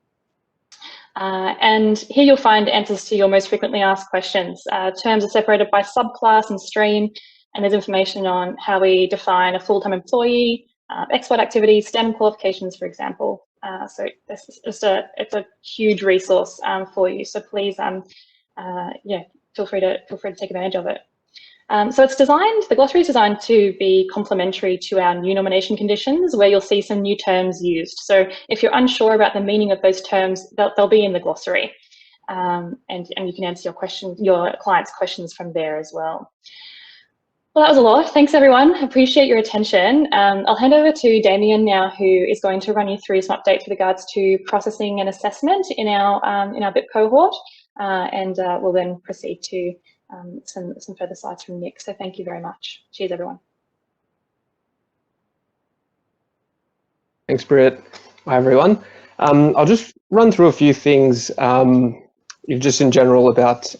And here you'll find answers to your most frequently asked questions. Terms are separated by subclass and stream, and there's information on how we define a full-time employee, export activities, STEM qualifications, for example. So this is just it's a huge resource for you. So please, yeah, feel free to take advantage of it. So it's designed, the glossary is designed to be complementary to our new nomination conditions, where you'll see some new terms used. So if you're unsure about the meaning of those terms, they'll be in the glossary. And you can answer your client's questions from there as well. Well, that was a lot. Thanks, everyone. Appreciate your attention. I'll hand over to Damien now, who is going to run you through some updates with regards to processing and assessment in our BIP cohort, and we'll then proceed to some further slides from Nick. So thank you very much. Cheers, everyone. Thanks, Britt. Hi, everyone. I'll just run through a few things just in general about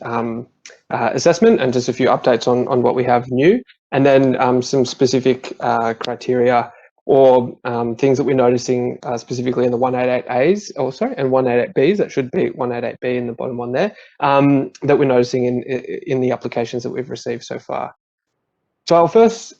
assessment and just a few updates on what we have new, and then some specific criteria or things that we're noticing specifically in the 188As, and 188Bs, that should be 188B in the bottom one there, that we're noticing in the applications that we've received so far. So I'll first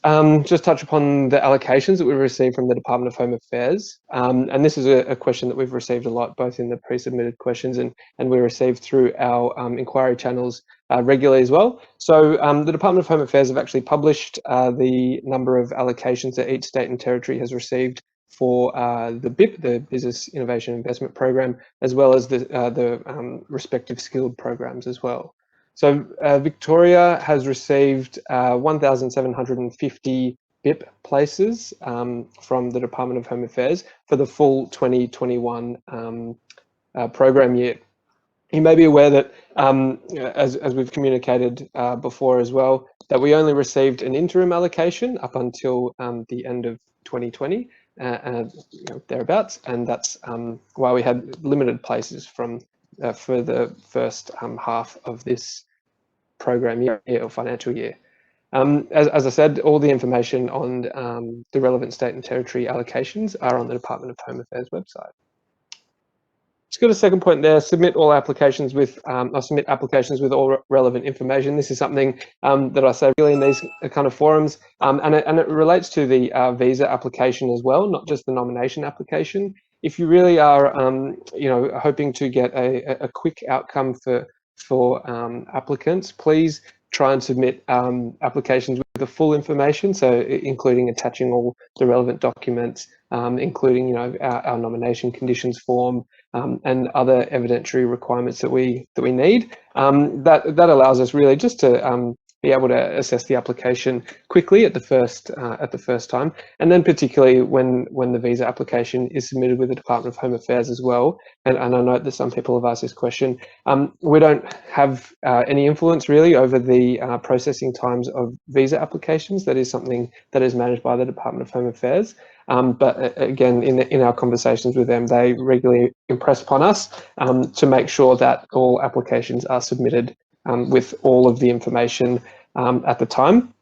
just touch upon the allocations that we've received from the Department of Home Affairs. And this is a question that we've received a lot, both in the pre-submitted questions and we received through our inquiry channels regularly as well. So the Department of Home Affairs have actually published the number of allocations that each state and territory has received for the BIP, the Business Innovation Investment Program, as well as the respective skilled programs as well. So Victoria has received 1,750 BIP places from the Department of Home Affairs for the full 2021 program year. You may be aware that, as we've communicated before as well, that we only received an interim allocation up until the end of 2020, thereabouts, and that's why we had limited places for the first half of this program year or financial year. As I said, all the information on the relevant state and territory allocations are on the Department of Home Affairs website. Just got a second point there, submit applications with all relevant information. This is something that I say really in these kind of forums, and it relates to the visa application as well, not just the nomination application. If you really are hoping to get a quick outcome for applicants, please try and submit applications with the full information, so including attaching all the relevant documents, including our nomination conditions form and other evidentiary requirements that we need. That allows us really just to be able to assess the application quickly at the first time, and then particularly when the visa application is submitted with the Department of Home Affairs as well. And I note that some people have asked this question. We don't have any influence really over the processing times of visa applications. That is something that is managed by the Department of Home Affairs. But again, in our conversations with them, they regularly impress upon us to make sure that all applications are submitted with all of the information at the time,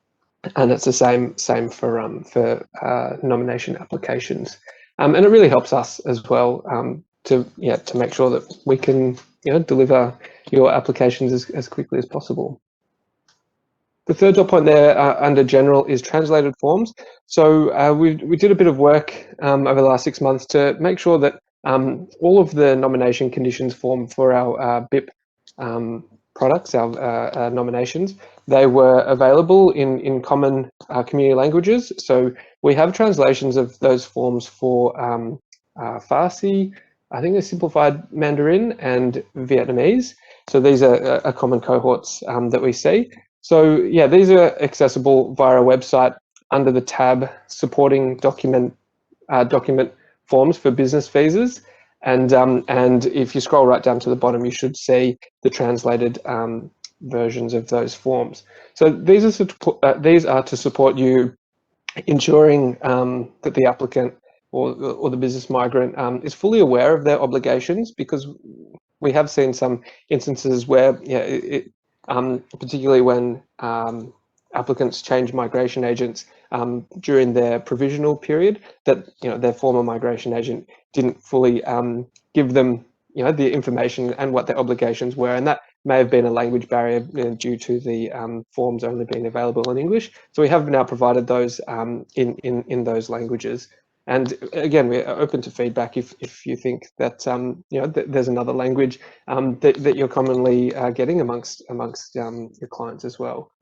and it's the same for nomination applications. And it really helps us as well to make sure that we can deliver your applications as quickly as possible. The third dot point there under general is translated forms. So we did a bit of work over the last 6 months to make sure that all of the nomination conditions form for our BIP products, our nominations, they were available in common community languages. So we have translations of those forms for Farsi, I think a simplified Mandarin, and Vietnamese. So these are common cohorts that we see. So yeah, these are accessible via our website under the tab supporting document forms for business visas. And if you scroll right down to the bottom, you should see the translated versions of those forms. So these are to support you ensuring that the applicant or the business migrant is fully aware of their obligations, because we have seen some instances where, particularly when applicants change migration agents during their provisional period, that their former migration agent didn't fully give them the information and what their obligations were, and that may have been a language barrier due to the forms only being available in English. So we have now provided those in those languages. And again, we're open to feedback if you think that there's another language that you're commonly getting amongst your clients as well.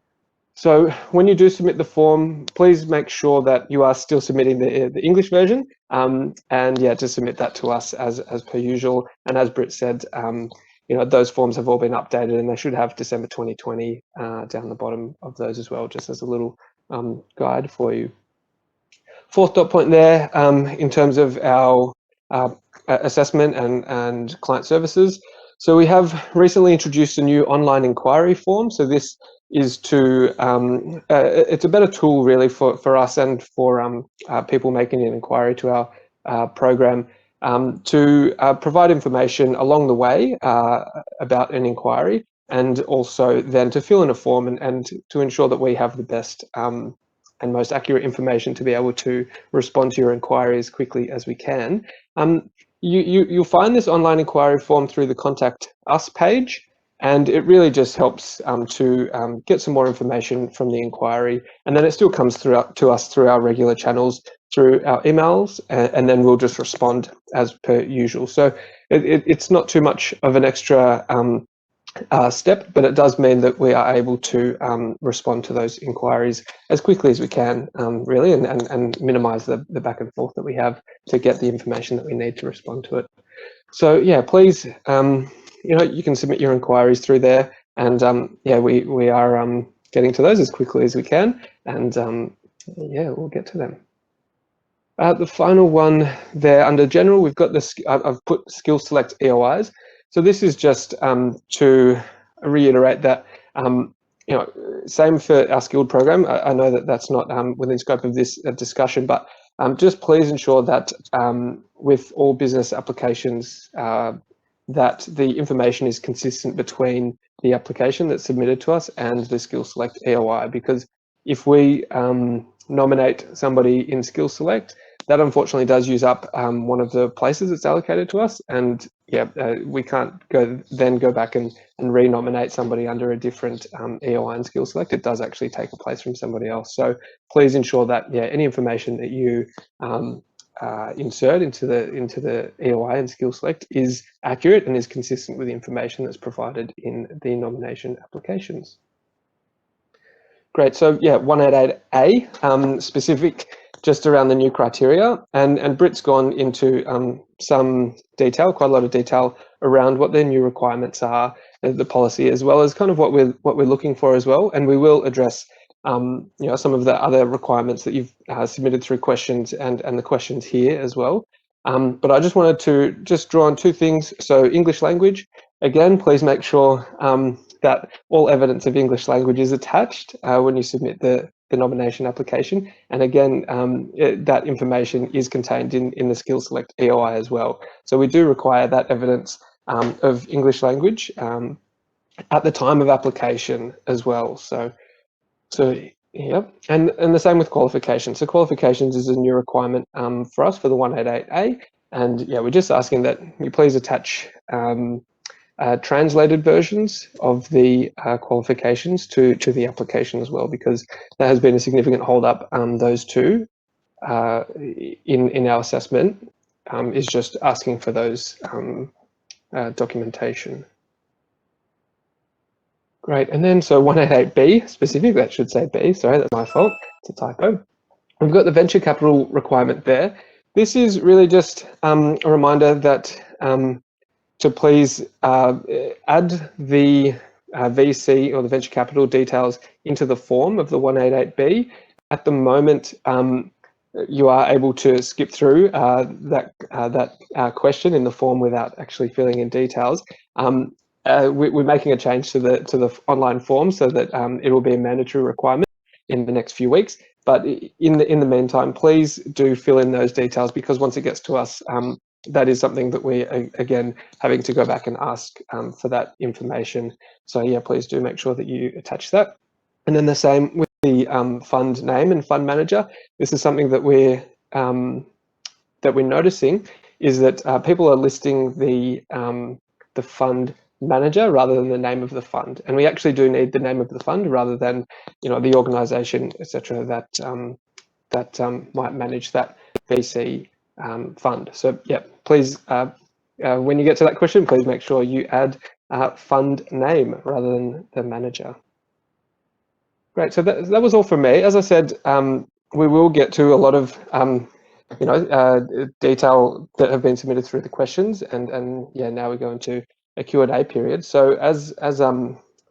So when you do submit the form, please make sure that you are still submitting the English version, and to submit that to us as per usual. And as Britt said, those forms have all been updated, and they should have December 2020 down the bottom of those as well, just as a little guide for you. Fourth dot point there, in terms of our assessment and client services. So we have recently introduced a new online inquiry form. So this is it's a better tool really for us and for people making an inquiry to our program to provide information along the way about an inquiry, and also then to fill in a form and to ensure that we have the best and most accurate information to be able to respond to your inquiry as quickly as we can. You'll find this online inquiry form through the Contact Us page, and it really just helps to get some more information from the inquiry, and then it still comes through to us through our regular channels, through our emails, and then we'll just respond as per usual. So it's not too much of an extra step, but it does mean that we are able to respond to those inquiries as quickly as we can, really, and minimize the back and forth that we have to get the information that we need to respond to it. So yeah, please, you can submit your inquiries through there, and we are getting to those as quickly as we can, and we'll get to them. The final one there under general, we've got this. I've put skill select EOIs. So this is just to reiterate that, same for our skilled program. I know that that's not within scope of this discussion, but just please ensure that with all business applications, that the information is consistent between the application that's submitted to us and the skill select EOI, because if we nominate somebody in skill select, that unfortunately does use up one of the places it's allocated to us, and we can't go back and renominate somebody under a different EOI and skill select. It does actually take a place from somebody else. So please ensure that any information that you insert into the EOI and skill select is accurate and is consistent with the information that's provided in the nomination applications. Great. So 188A specific just around the new criteria, and Britt's gone into some detail, quite a lot of detail around what their new requirements are, the policy, as well as kind of what we're looking for as well. And we will address some of the other requirements that you've submitted through questions and the questions here as well. But I just wanted to draw on two things. So English language, again, please make sure that all evidence of English language is attached when you submit the nomination application. And again, that information is contained in the Skills Select EOI as well. So we do require that evidence of English language at the time of application as well. So yeah, and the same with qualifications. So qualifications is a new requirement for us for the 188A, and yeah, we're just asking that you please attach translated versions of the qualifications to the application as well, because there has been a significant hold up. Those two in our assessment is just asking for those documentation. Great, and then so 188B specific, that should say B, sorry, that's my fault, it's a typo. We've got the venture capital requirement there. This is really just a reminder that to please add the VC or the venture capital details into the form of the 188B. At the moment, you are able to skip through that question in the form without actually filling in details. We're making a change to the online form so that it will be a mandatory requirement in the next few weeks. But in the meantime, please do fill in those details, because once it gets to us, that is something that we again having to go back and ask for that information. So yeah, please do make sure that you attach that. And then the same with the fund name and fund manager. This is something that we're noticing, is that people are listing the fund manager rather than the name of the fund, and we actually do need the name of the fund rather than the organization, etc., that might manage that VC fund. So yeah, please when you get to that question, please make sure you add fund name rather than the manager. Great, so that was all from me. As I said, we will get to a lot of detail that have been submitted through the questions, and yeah, now we go into a Q&A period. So as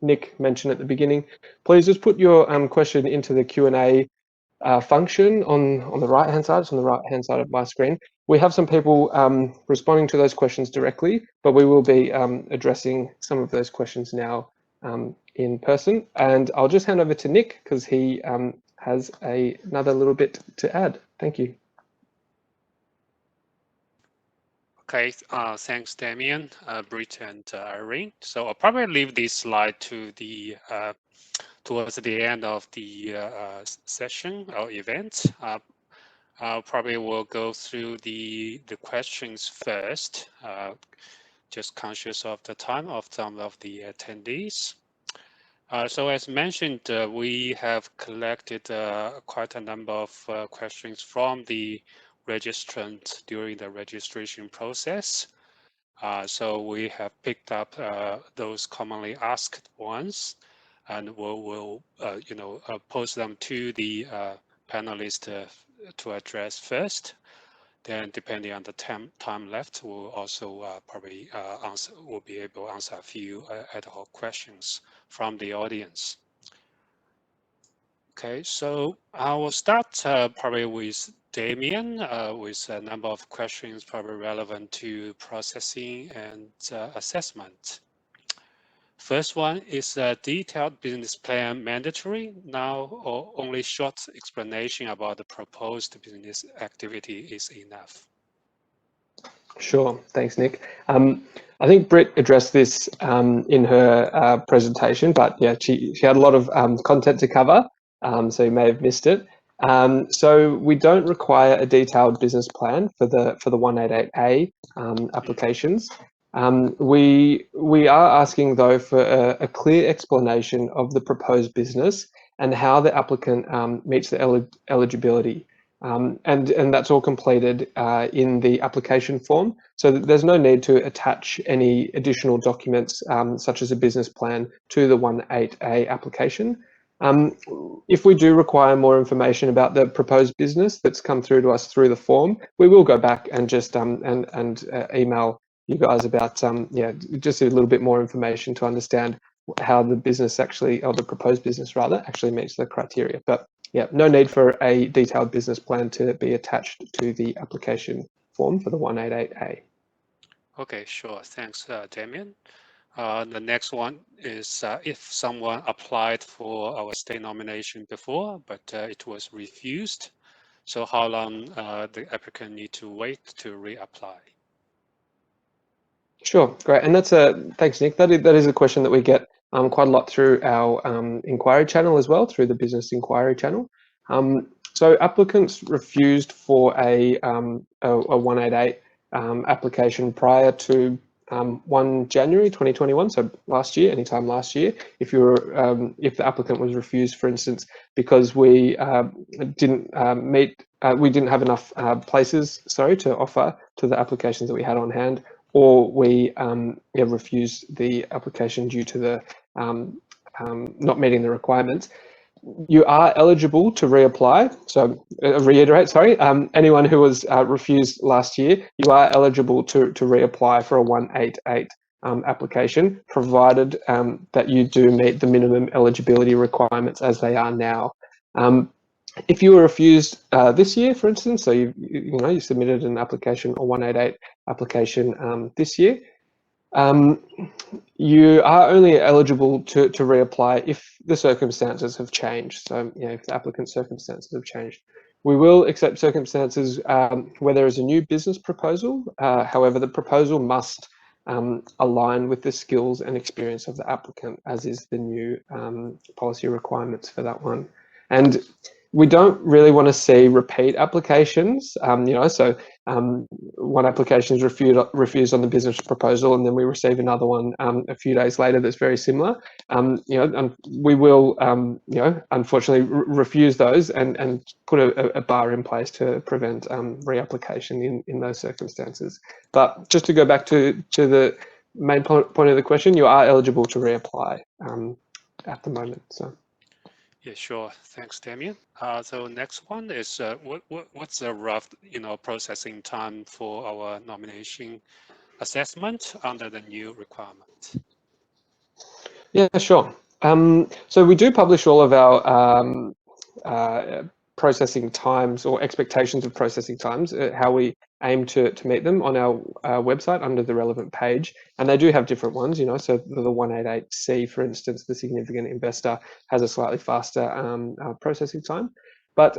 Nick mentioned at the beginning, please just put your question into the Q&A function on the right hand side. It's on the right hand side of my screen. We have some people responding to those questions directly, but we will be addressing some of those questions now in person. And I'll just hand over to Nick, because he has another little bit to add. Thank you. Okay, thanks, Damien, Britt, and Irene. So I'll probably leave this slide to the towards the end of the session or event. I probably will go through the questions first, just conscious of the time of some of the attendees. So as mentioned, we have collected quite a number of questions from the registrant during the registration process. So we have picked up those commonly asked ones, and we'll pose them to the panelists to address first. Then, depending on the time left, we'll also probably we'll be able to answer a few ad hoc questions from the audience. Okay, so I will start probably with Damien with a number of questions probably relevant to processing and assessment. First one, is a detailed business plan mandatory now, or only short explanation about the proposed business activity is enough? Sure, thanks, Nick. I think Britt addressed this in her presentation, but yeah, she had a lot of content to cover, so you may have missed it. So we don't require a detailed business plan for the 188A applications. We are asking though for a clear explanation of the proposed business and how the applicant meets the eligibility. And that's all completed in the application form, so that there's no need to attach any additional documents such as a business plan to the 188A application. If we do require more information about the proposed business that's come through to us through the form, we will go back and just email you guys about yeah, just a little bit more information to understand how the business actually, or the proposed business rather, actually meets the criteria. But yeah, no need for a detailed business plan to be attached to the application form for the 188A. Okay, sure. Thanks, Damien. The next one is if someone applied for our state nomination before, but it was refused, so how long the applicant need to wait to reapply? Sure, great. And that's thanks, Nick. That is a question that we get quite a lot through our inquiry channel as well, through the business inquiry channel. So applicants refused for a 188 application prior to 1 January 2021, so last year, anytime last year. If you were, if the applicant was refused, for instance, because we didn't we didn't have enough places, sorry, to offer to the applications that we had on hand, or we refused the application due to the not meeting the requirements, you are eligible to reapply. So reiterate, sorry, anyone who was refused last year, you are eligible to reapply for a 188 application, provided that you do meet the minimum eligibility requirements as they are now. If you were refused this year, for instance, so you submitted an application, a 188 application this year, you are only eligible to reapply if the circumstances have changed. So, if the applicant's circumstances have changed. We will accept circumstances where there is a new business proposal. However, the proposal must align with the skills and experience of the applicant, as is the new policy requirements for that one. And we don't really want to see repeat applications, so one application is refused on the business proposal, and then we receive another one a few days later that's very similar. And we will, unfortunately refuse those and put a bar in place to prevent reapplication in those circumstances. But just to go back to the main point of the question, you are eligible to reapply at the moment. So. Yeah, sure. Thanks, Damien. So next one is what's the rough, processing time for our nomination assessment under the new requirement? Yeah, sure. So we do publish all of our processing times or expectations of processing times, how we aim to meet them on our website under the relevant page. And they do have different ones, so the 188C, for instance, the significant investor, has a slightly faster processing time. But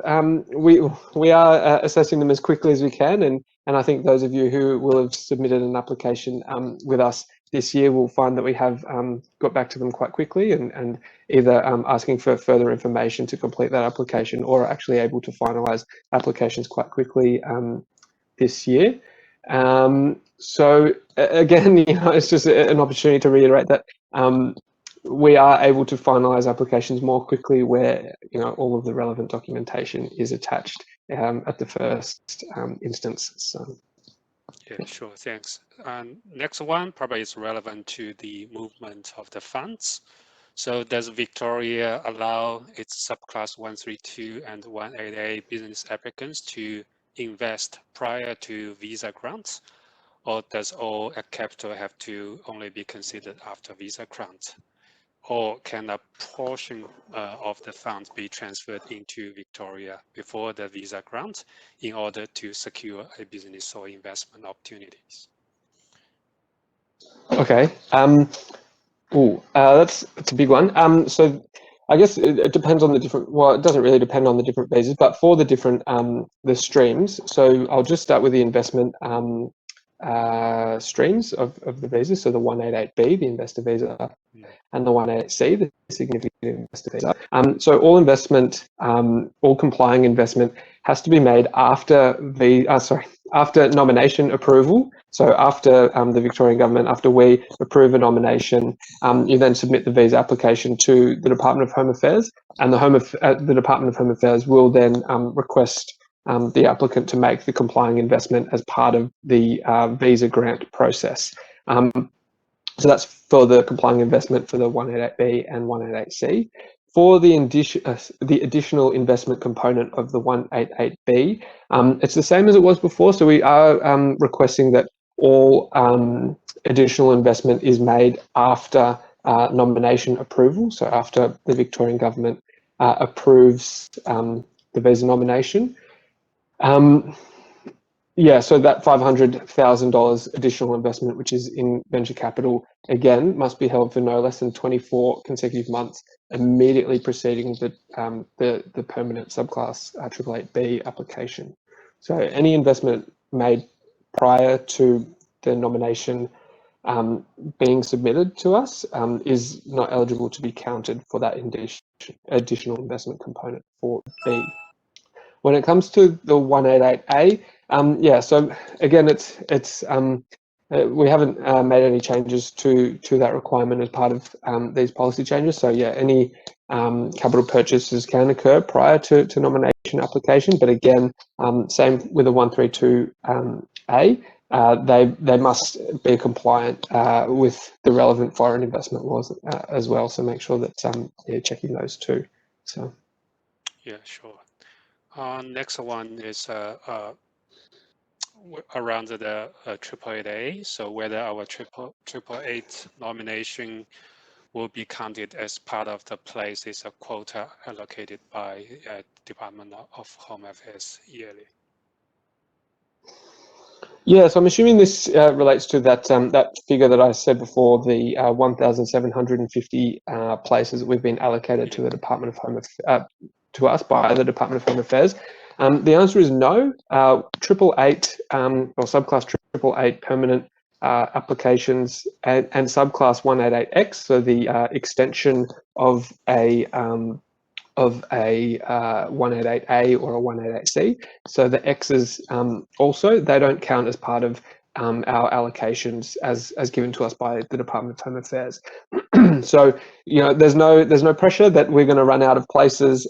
we are assessing them as quickly as we can. And I think those of you who will have submitted an application with us this year will find that we have got back to them quite quickly and either asking for further information to complete that application, or actually able to finalise applications quite quickly this year. So again, it's just an opportunity to reiterate that we are able to finalise applications more quickly where all of the relevant documentation is attached at the first instance. So. Yeah, sure. Thanks. Next one probably is relevant to the movement of the funds. So does Victoria allow its subclass 132 and 188 business applicants to invest prior to visa grants, or does all capital have to only be considered after visa grant? Or can a portion of the funds be transferred into Victoria before the visa grant in order to secure a business or investment opportunities? Okay. That's a big one. So I guess it depends on the different. Well, it doesn't really depend on the different visas, but for the different the streams. So I'll just start with the investment streams of the visa. So the 188B, the investor visa, and the 188C, the significant investor visa. So all investment, all complying investment has to be made after after nomination approval. So after the Victorian government, after we approve a nomination, you then submit the visa application to the Department of Home Affairs, and the Department of Home Affairs will then request the applicant to make the complying investment as part of the visa grant process. So that's for the complying investment for the 188B and 188C. For the additional investment component of the 188B, it's the same as it was before. So we are requesting that all additional investment is made after nomination approval, so after the Victorian government approves the visa nomination. Yeah, so that $500,000 additional investment, which is in venture capital, again, must be held for no less than 24 consecutive months immediately preceding the permanent subclass 888B application. So any investment made prior to the nomination being submitted to us is not eligible to be counted for that additional investment component for B. When it comes to the 188A, yeah, so again, we haven't made any changes to that requirement as part of these policy changes. So yeah, any capital purchases can occur prior to nomination application, but again, same with the 132A, they must be compliant with the relevant foreign investment laws as well. So make sure that you're checking those too. So yeah, sure. Next one is around the 888A. So whether our 888 nomination will be counted as part of the places of quota allocated by Department of Home Affairs yearly. Yeah, so I'm assuming this relates to that that figure that I said before, the 1,750 places that we've been allocated to the Department of Home to us by the Department of Home Affairs. The answer is no. 888 or subclass 888 permanent applications and subclass 188X, so the extension of a 188A or a 188C. So the X's also, they don't count as part of our allocations as given to us by the Department of Home Affairs. So, you know, there's no pressure that we're going to run out of places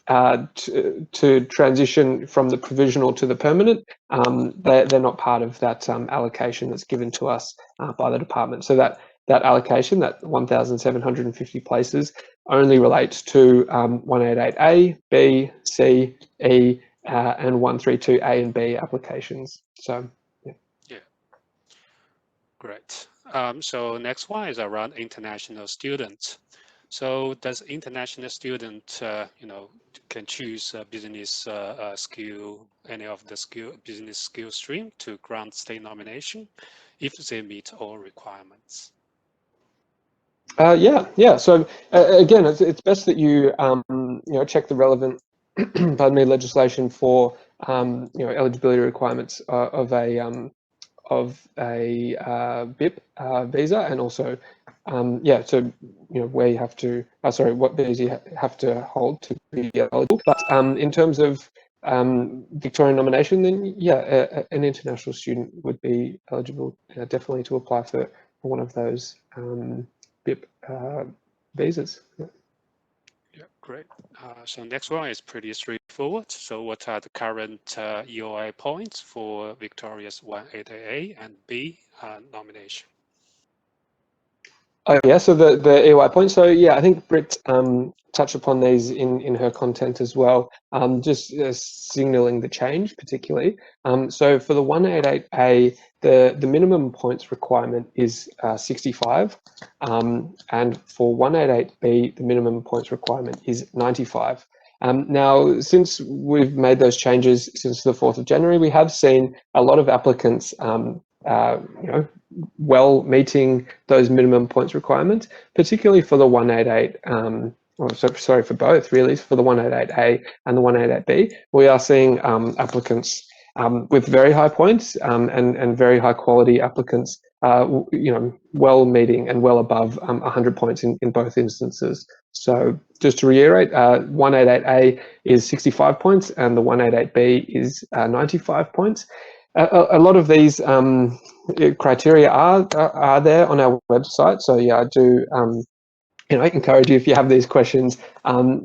to transition from the provisional to the permanent. They're not part of that allocation that's given to us by the department. So that allocation, that 1,750 places, only relates to 188A, B, C, E, and 132A and B applications. So, yeah. Yeah. Great. So next one is around international students. So does international student, you know, can choose a business skill, any of the business skill stream to grant state nomination if they meet all requirements? Yeah. So again, it's best that you check the relevant pardon me, legislation for eligibility requirements of a BIP visa, and also so where you have to what visa you have to hold to be eligible. But in terms of Victorian nomination, then yeah, an international student would be eligible definitely to apply for one of those BIP visas. Yeah, great. So next one is pretty straightforward. So what are the current EOI points for Victoria's 188A and B nomination? Oh yeah, so the EOI points. So yeah, I think Britt touched upon these in her content as well, just signalling the change particularly. So for the 188A, the minimum points requirement is 65, and for 188B, the minimum points requirement is 95. Now, since we've made those changes since the 4th of January, we have seen a lot of applicants, well meeting those minimum points requirements, particularly for the 188, for both really, for the 188A and the 188B. We are seeing applicants with very high points and very high quality applicants, well meeting and well above 100 points in both instances. So just to reiterate, 188A is 65 points and the 188B is 95 points. A lot of these criteria are there on our website. So yeah, I do encourage you, if you have these questions,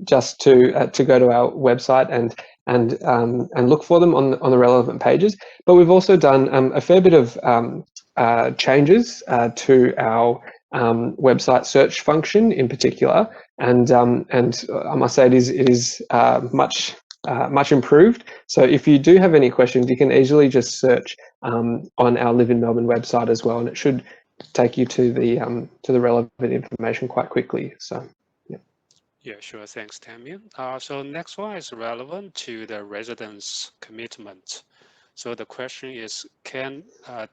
just to go to our website and look for them on the relevant pages. But we've also done a fair bit of changes to our website search function in particular, and I must say it is much much improved. So if you do have any questions, you can easily just search on our Live in Melbourne website as well, and it should take you to the relevant information quite quickly. So yeah, sure. Thanks, Damien. So next one is relevant to the residence commitment. So the question is, can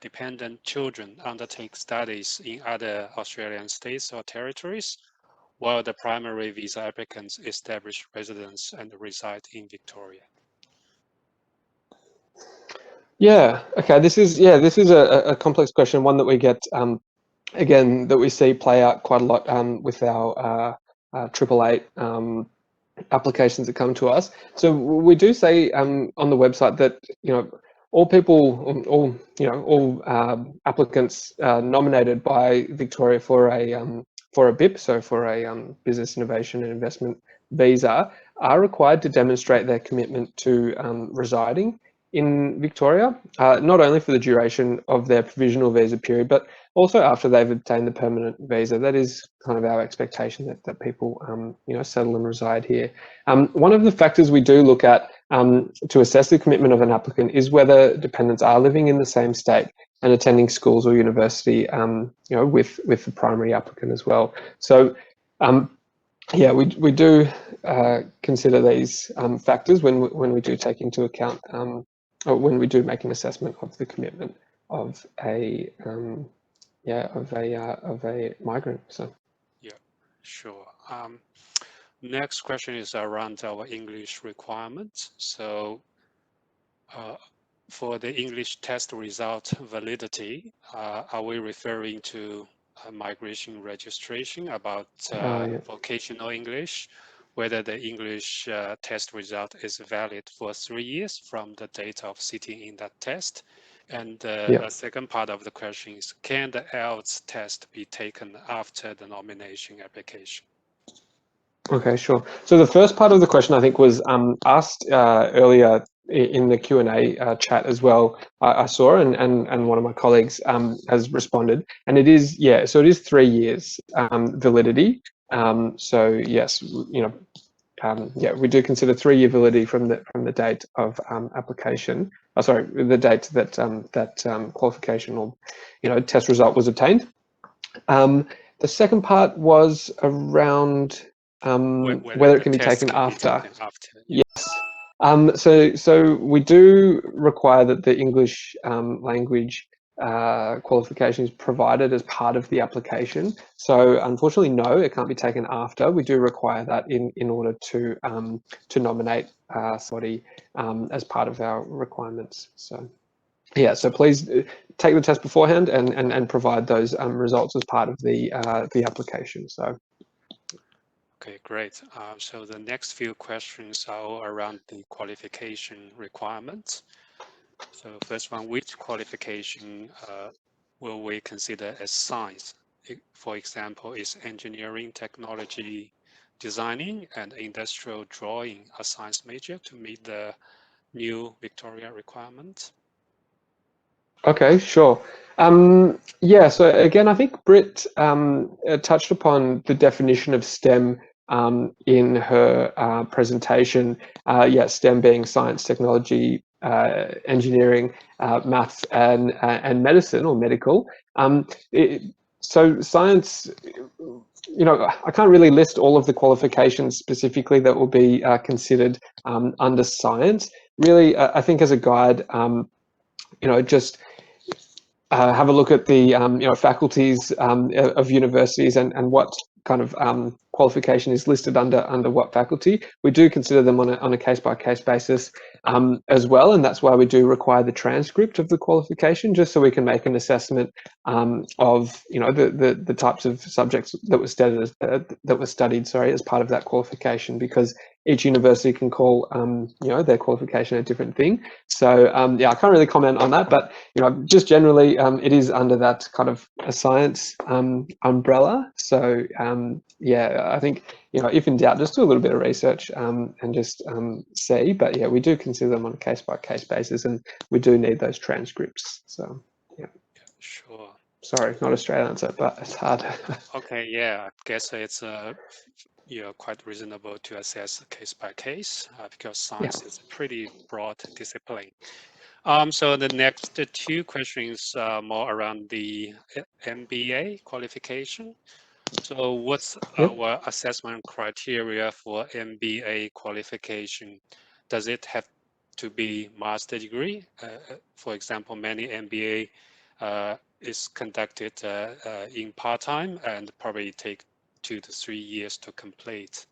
dependent children undertake studies in other Australian states or territories while the primary visa applicants establish residence and reside in Victoria? yeah, okay. This is a complex question, one that we get again, that we see play out quite a lot with our 888 applications that come to us. So we do say on the website that all people, all applicants nominated by Victoria for a BIP, so for a business innovation and investment visa, are required to demonstrate their commitment to residing in Victoria, not only for the duration of their provisional visa period, but also after they've obtained the permanent visa. That is kind of our expectation, that people settle and reside here. One of the factors we do look at to assess the commitment of an applicant is whether dependents are living in the same state and attending schools or university with the primary applicant as well. So yeah, we do consider these factors when we do take into account or when we do make an assessment of the commitment of a migrant. So yeah, sure. Next question is around our English requirements. So for the English test result validity, are we referring to migration registration about vocational English, whether the English test result is valid for 3 years from the date of sitting in that test? And the second part of the question is, can the IELTS test be taken after the nomination application? Okay, sure. So the first part of the question, I think, was asked earlier in the Q&A chat as well. I saw, and one of my colleagues has responded, and it is, so it is 3 years validity. So yes, we do consider 3-year validity from the date of application. Sorry, the date that that qualification or test result was obtained. The second part was around whether it can be taken after. Yes. So we do require that the English language qualification is provided as part of the application. So unfortunately, no, it can't be taken after. We do require that in order to nominate somebody as part of our requirements. So yeah, so please take the test beforehand and provide those results as part of the application. So. Okay, great. So the next few questions are around the qualification requirements. So first one, which qualification will we consider as science? For example, is engineering, technology, designing, and industrial drawing a science major to meet the new Victoria requirements? Okay, sure. So again, I think Britt touched upon the definition of STEM in her presentation. STEM being science, technology, engineering, maths, and medicine or medical. So science, I can't really list all of the qualifications specifically that will be considered under science. Really, I think as a guide, just have a look at the faculties of universities and what kind of qualification is listed under what faculty. We do consider them on a case-by-case basis as well, and that's why we do require the transcript of the qualification, just so we can make an assessment of the types of subjects that were studied as part of that qualification, because each university can call their qualification a different thing. So I can't really comment on that, but just generally it is under that kind of a science umbrella. So I think if in doubt, just do a little bit of research and just see. But yeah, we do consider them on a case-by-case basis, and we do need those transcripts. So yeah, sure. Sorry, not a straight answer, but it's hard. Okay, yeah, I guess it's quite reasonable to assess case by case because science is a pretty broad discipline. So the next two questions are more around the MBA qualification. So what's our assessment criteria for MBA qualification? Does it have to be master degree? For example, many MBA is conducted in part-time and probably take 2 to 3 years to complete.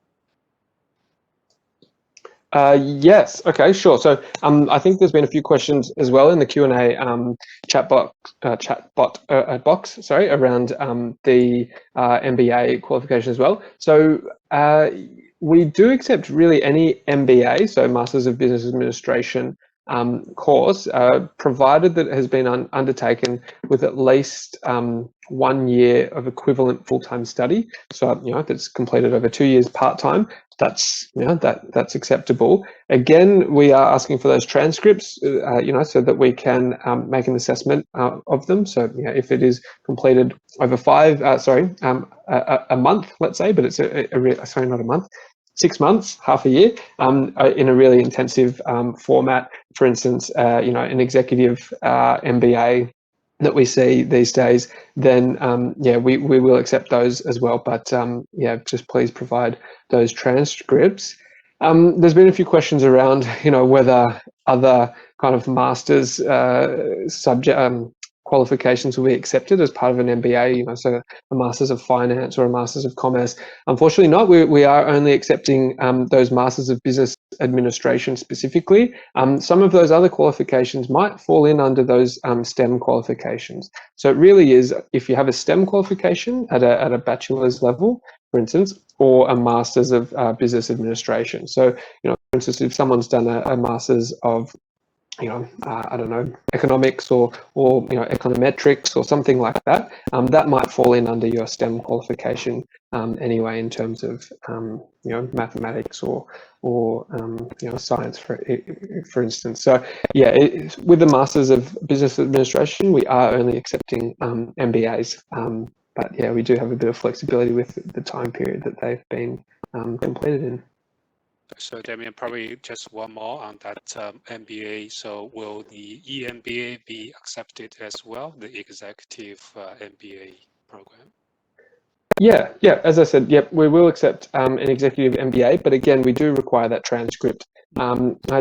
Yes. Okay. Sure. So I think there's been a few questions as well in the Q&A chat box. Sorry, around the MBA qualification as well. So we do accept really any MBA, so Masters of Business Administration course, provided that it has been undertaken with at least 1 year of equivalent full-time study. So if it's completed over 2 years part-time, that's that's acceptable. Again, we are asking for those transcripts, so that we can make an assessment of them. So if it is completed over a month, let's say, but it's sorry, not a month, 6 months, half a year, in a really intensive format. For instance, an executive MBA that we see these days, then we will accept those as well. But just please provide those transcripts. There's been a few questions around, whether other kind of masters subject qualifications will be accepted as part of an MBA, so a Masters of Finance or a Masters of Commerce. Unfortunately not. We are only accepting those Masters of Business Administration specifically. Some of those other qualifications might fall in under those STEM qualifications. So it really is, if you have a STEM qualification at a bachelor's level, for instance, or a Masters of Business Administration. So, for instance, if someone's done a Masters of I don't know, economics or econometrics or something like that, that might fall in under your STEM qualification anyway, in terms of mathematics or science, for instance. So with the Masters of Business Administration, we are only accepting MBAs, but we do have a bit of flexibility with the time period that they've been completed in. So Damien, probably just one more on that MBA. So will the EMBA be accepted as well, the executive MBA program? Yeah. As I said, we will accept an executive MBA, but again, we do require that transcript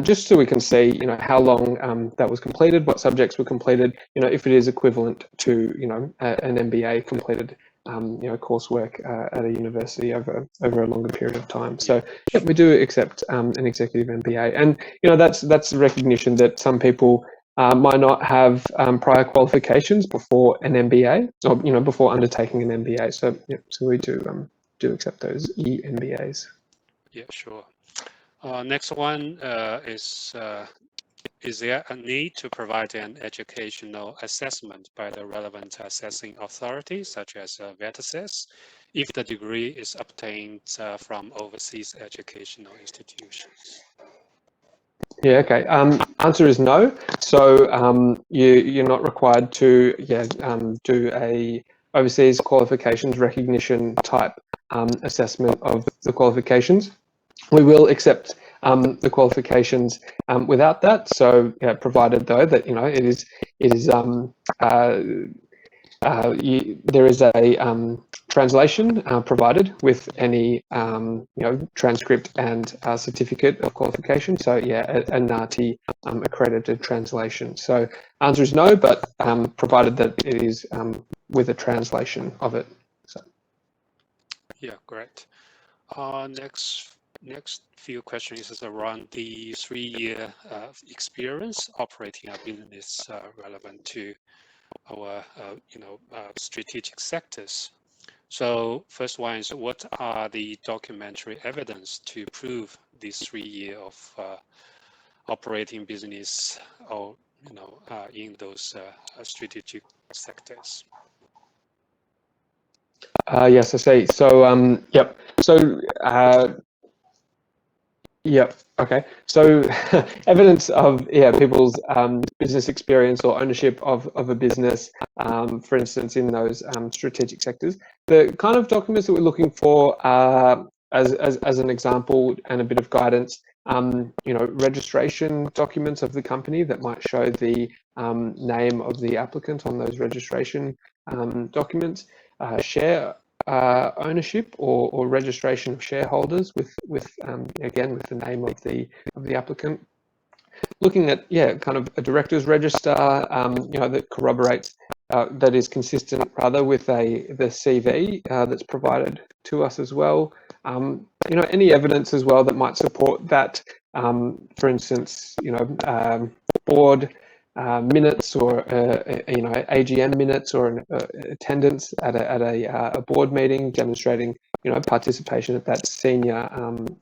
just so we can see, how long that was completed, what subjects were completed, if it is equivalent to, an MBA completed, coursework at a university over a longer period of time. So we do accept an executive MBA, and that's a recognition that some people might not have prior qualifications before an MBA, or before undertaking an MBA. So so we do accept those EMBAs. Yeah, sure. Next one is there a need to provide an educational assessment by the relevant assessing authority, such as VETASES, if the degree is obtained from overseas educational institutions? Yeah, okay. Answer is no. So you're not required to do a overseas qualifications recognition type assessment of the qualifications. We will accept the qualifications without that. So provided though that there is a translation provided with any transcript and certificate of qualification. So a NATI accredited translation. So answer is no, but provided that it is with a translation of it. So. Yeah, great. Next few questions is around the 3-year experience operating a business relevant to our strategic sectors. So first one is, what are the documentary evidence to prove this 3 year of operating business or in those strategic sectors? Yes, I see. So yep. So yep. Okay. So evidence of people's business experience or ownership of a business, for instance, in those strategic sectors. The kind of documents that we're looking for are as an example and a bit of guidance, registration documents of the company that might show the name of the applicant on those registration documents, share ownership or registration of shareholders with again with the name of the applicant. Looking at kind of a director's register, that corroborates that is consistent rather with the CV that's provided to us as well. Any evidence as well that might support that. For instance, board minutes or AGM minutes or attendance at a board meeting demonstrating participation at that senior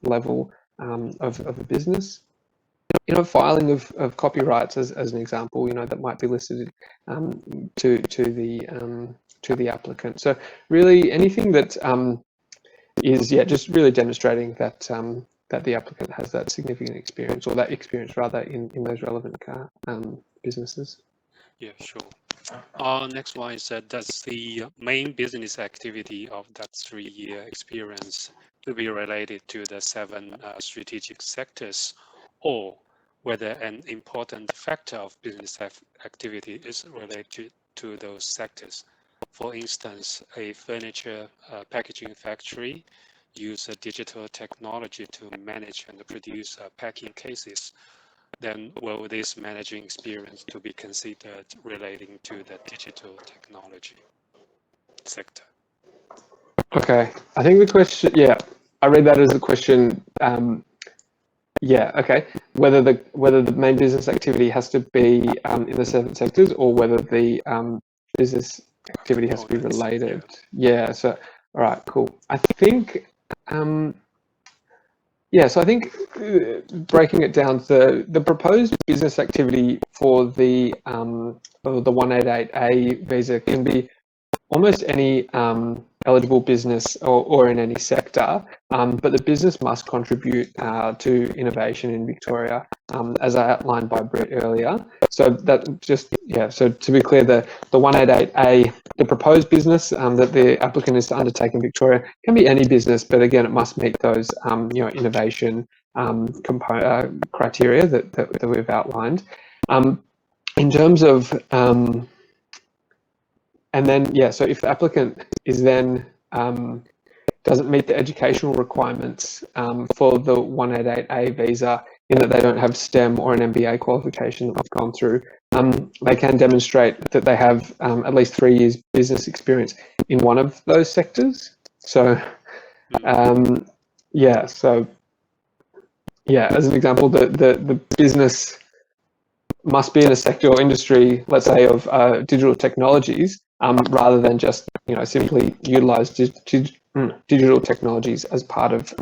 level of a business. Filing of copyrights as an example, that might be listed to the applicant. So really anything that is just really demonstrating that that the applicant has that significant experience, or that experience rather in those relevant businesses. Yeah, sure. Next one is does the main business activity of that 3-year experience to be related to the 7 strategic sectors, or whether an important factor of business activity is related to those sectors. For instance, a furniture packaging factory uses digital technology to manage and produce packing cases. Then will this managing experience to be considered relating to the digital technology sector? Okay, I think the question, I read that as a question. Okay. Whether the main business activity has to be in the 7 sectors, or whether the business activity has to be related. Yeah. So, all right, cool. I think, so I think breaking it down, the proposed business activity for the 188A visa can be almost any eligible business or in any sector, but the business must contribute to innovation in Victoria, as I outlined by Britt earlier. So that so to be clear, the 188A, the proposed business that the applicant is to undertake in Victoria can be any business, but again, it must meet those innovation criteria that we've outlined. In terms of and then, so if the applicant is then doesn't meet the educational requirements for the 188A visa, in that they don't have STEM or an MBA qualification that we've gone through, they can demonstrate that they have at least 3 years business experience in one of those sectors. So, as an example, the business must be in a sector or industry, let's say, of digital technologies, rather than just simply utilize digital technologies as part of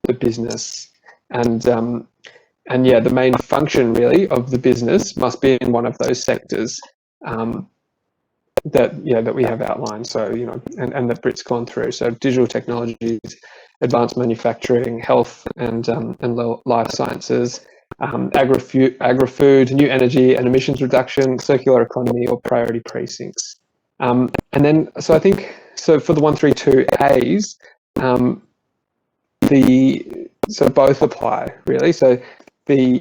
the business. And the main function really of the business must be in one of those sectors that we have outlined. So and that Britt's gone through. So digital technologies, advanced manufacturing, health and life sciences, agri-food, new energy and emissions reduction, circular economy, or priority precincts. And then, so I think, so for the 132As, so both apply really. So the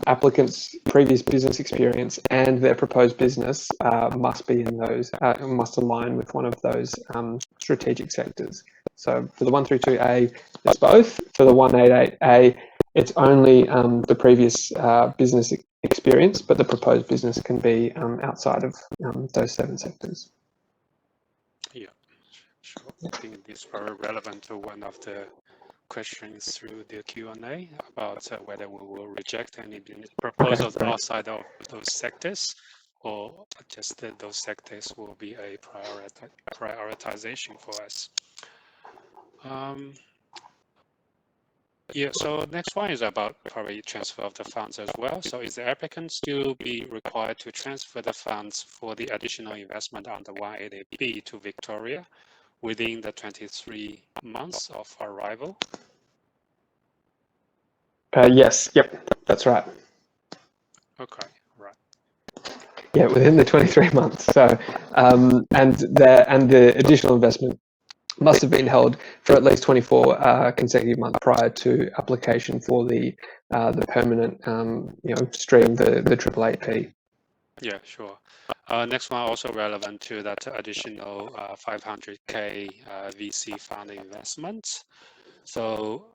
applicant's previous business experience and their proposed business must be in those, must align with one of those strategic sectors. So for the 132A, it's both. For the 188A, it's only the previous business experience, but the proposed business can be outside of those 7 sectors. Yeah, sure. I think these are relevant to one of the questions through the Q&A about whether we will reject any proposals outside of those sectors, or just that those sectors will be a prioritization for us. So next one is about probably transfer of the funds as well. So is the applicant still be required to transfer the funds for the additional investment under 188B to Victoria within the 23 months of arrival? Yes, that's right. Okay, right. Yeah, within the 23 months. So, and the additional investment must have been held for at least 24 consecutive months prior to application for the permanent stream, the 888P. Yeah, sure. Next one also relevant to that additional 500K VC fund investment. So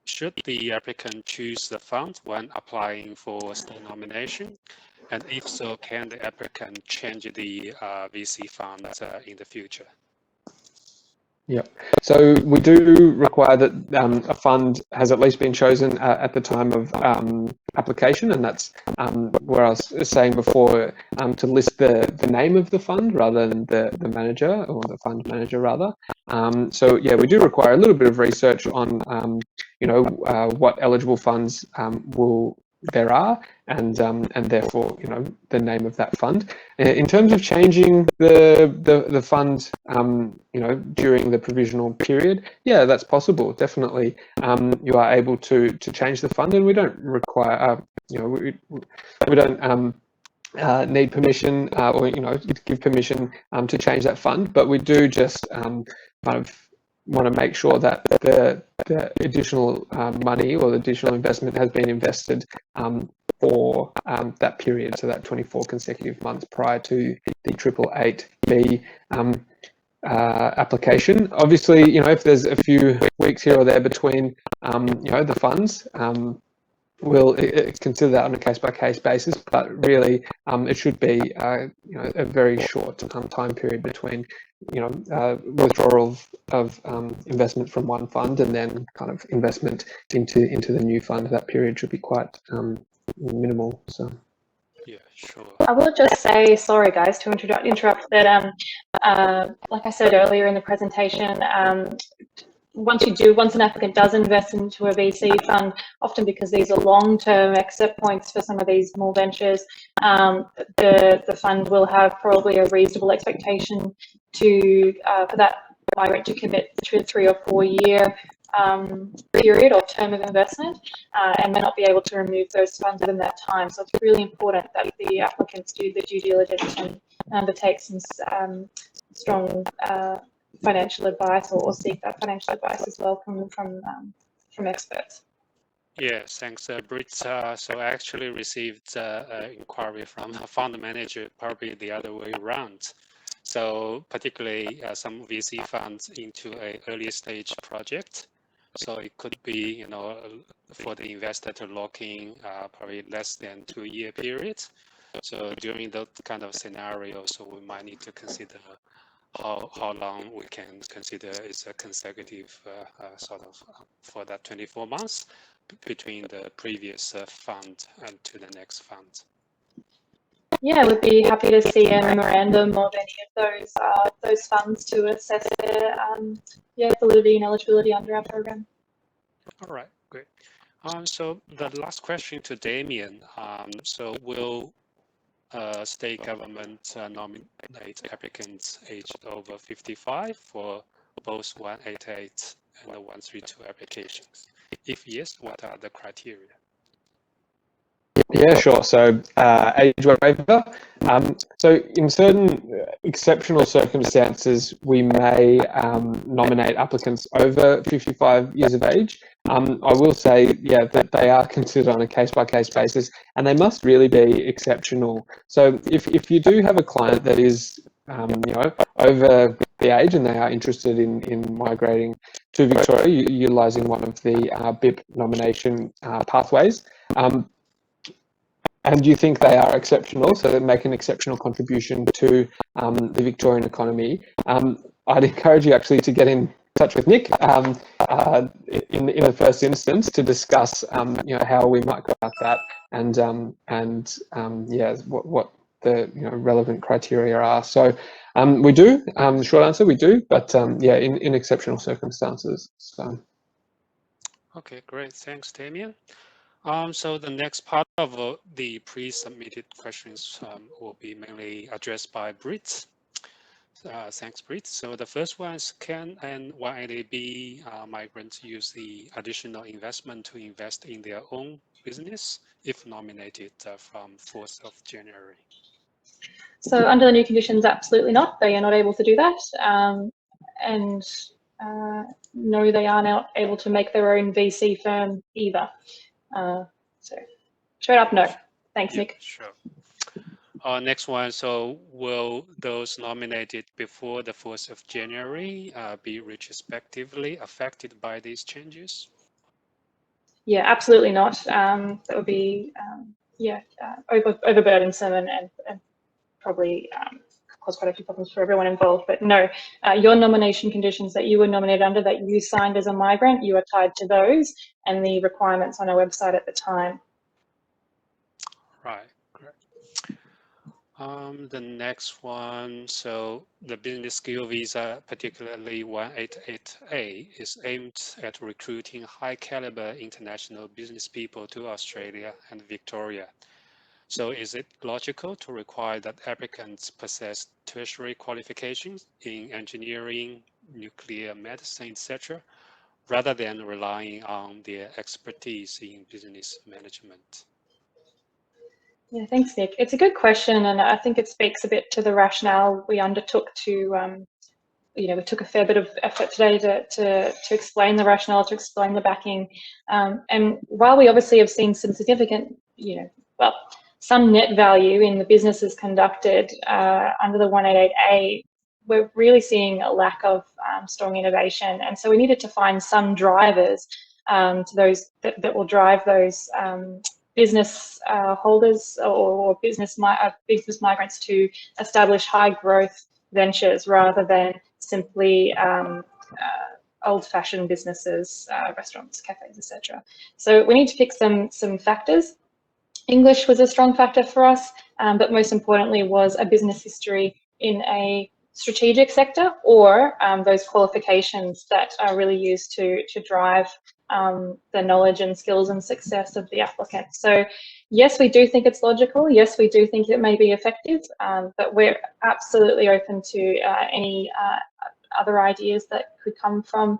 should the applicant choose the fund when applying for state nomination? And if so, can the applicant change the VC fund in the future? Yep. So we do require that a fund has at least been chosen at the time of application, and that's where I was saying before, to list the name of the fund rather than the manager, or the fund manager rather. So yeah, we do require a little bit of research on what eligible funds there are, and therefore the name of that fund. In terms of changing the fund during the provisional period, yeah, that's possible. Definitely, you are able to change the fund, and we don't require we don't need permission or give permission to change that fund, but we do just kind of want to make sure that the additional money or the additional investment has been invested for that period, so that 24 consecutive months prior to the 888B application. Obviously, if there's a few weeks here or there between, the funds, we'll consider that on a case-by-case basis, but really it should be a very short time period between withdrawal of investment from one fund and then kind of investment into the new fund. That period should be quite minimal. So yeah, sure. I will just say, sorry guys to interrupt, that like I said earlier in the presentation, once an applicant does invest into a VC fund, often because these are long-term exit points for some of these small ventures, the fund will have probably a reasonable expectation for that migrant to commit to a 3 or 4 year period or term of investment, and may not be able to remove those funds within that time. So it's really important that the applicants do the due diligence and undertake some strong financial advice or seek that financial advice as well from experts. Yeah, thanks, Britt. So I actually received an inquiry from a fund manager, probably the other way around. So particularly some VC funds into an early stage project. So it could be, for the investor to lock in probably less than 2 year period. So during that kind of scenario, so we might need to consider how long we can consider is a consecutive sort of for that 24 months between the previous fund and to the next fund. Yeah, we'd be happy to see a memorandum of any of those funds to assess their validity and eligibility under our program. All right, great. So the last question to Damien. So will state government nominate applicants aged over 55 for both 188 and the 132 applications? If yes, what are the criteria? Yeah, sure. So age waiver. So in certain exceptional circumstances, we may nominate applicants over 55 years of age. I will say, yeah, that they are considered on a case-by-case basis, and they must really be exceptional. So if you do have a client that is over the age and they are interested in migrating to Victoria, utilising one of the BIP nomination pathways, and you think they are exceptional, so they make an exceptional contribution to the Victorian economy, I'd encourage you actually to get in touch with Nick in the first instance to discuss how we might go about that and what the relevant criteria are. So we do. The short answer, we do, but in exceptional circumstances. So. Okay, great. Thanks, Damien. So the next part of the pre-submitted questions will be mainly addressed by Britt. Thanks, Britt. So the first one is, can an 188B migrants use the additional investment to invest in their own business if nominated from 4th of January? So under the new conditions, absolutely not. They are not able to do that. And no, they are not able to make their own VC firm either. So straight up no. Thanks, Yeah, Nick. sure. Next one, so will those nominated before the 4th of January be retrospectively affected by these changes? Yeah, absolutely not. That would be, overburdensome and probably cause quite a few problems for everyone involved. But no, your nomination conditions that you were nominated under, that you signed as a migrant, you are tied to those and the requirements on our website at the time. Right, great. The next one, so the business skill visa, particularly 188A, is aimed at recruiting high caliber international business people to Australia and Victoria. So is it logical to require that applicants possess tertiary qualifications in engineering, nuclear medicine, etc., rather than relying on their expertise in business management? Yeah, thanks, Nick. It's a good question, and I think it speaks a bit to the rationale we undertook to, we took a fair bit of effort today to explain the rationale, to explain the backing. And while we obviously have seen some significant, some net value in the businesses conducted under the 188A, we're really seeing a lack of strong innovation. And so we needed to find some drivers to those that will drive those business holders or business migrants to establish high growth ventures rather than simply old-fashioned businesses, restaurants, cafes, etc. So we need to pick some factors. English was a strong factor for us, but most importantly was a business history in a strategic sector, or those qualifications that are really used to drive the knowledge and skills and success of the applicant. So yes, we do think it's logical. Yes, we do think it may be effective, but we're absolutely open to any other ideas that could come from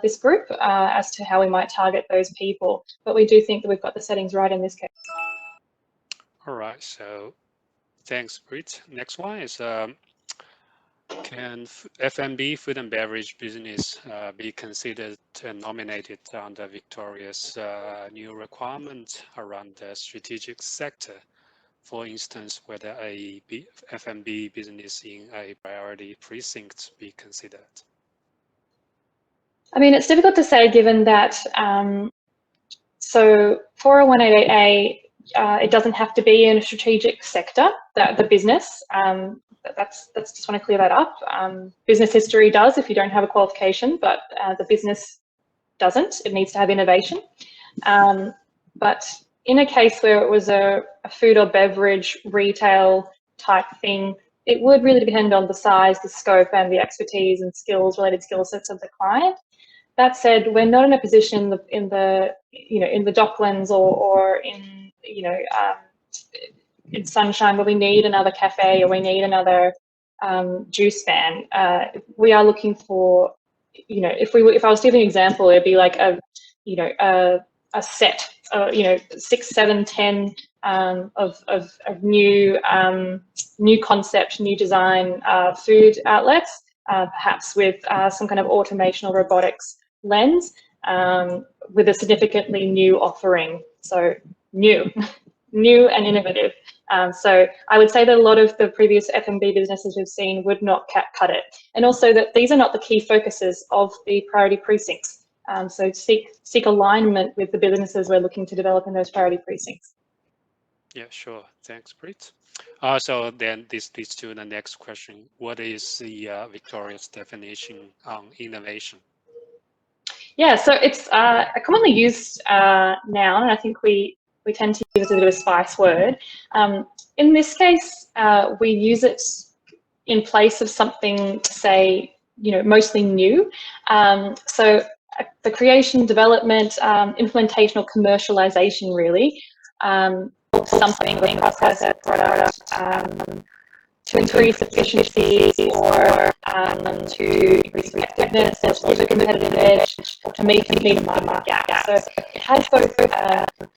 this group as to how we might target those people. But we do think that we've got the settings right in this case. All right, so thanks, Brit. Next one is, can F&B, food and beverage business, be considered nominated under Victoria's new requirement around the strategic sector? For instance, whether a F&B business in a priority precinct be considered? I mean, it's difficult to say given that, so for a 188A, it doesn't have to be in a strategic sector, that the business, that's just want to clear that up. Business history does if you don't have a qualification, but the business doesn't. It needs to have innovation. But in a case where it was a food or beverage retail type thing, it would really depend on the size, the scope, and the expertise and skills, related skill sets of the client. That said, we're not in a position in the Docklands or in in Sunshine where we need another cafe or we need another juice van. We are looking for, if I was to give an example, it'd be like a set, 6, 7, 10 of new concept, new design food outlets, perhaps with some kind of automation or robotics lens, with a significantly new offering. So new and innovative. So I would say that a lot of the previous F&B businesses we've seen would not cut it. And also that these are not the key focuses of the priority precincts. So seek alignment with the businesses we're looking to develop in those priority precincts. Yeah, sure. Thanks, Brit. So then this leads to the next question. What is the Victoria's definition on innovation? Yeah, so it's a commonly used noun, and I think we tend to use it as a bit of a spice word. In this case, we use it in place of something, say, mostly new. So the creation, development, implementation or commercialization, really, something, process, product, to increase efficiencies or to increase effectiveness or to give a competitive edge or to meet a market gap. So it has both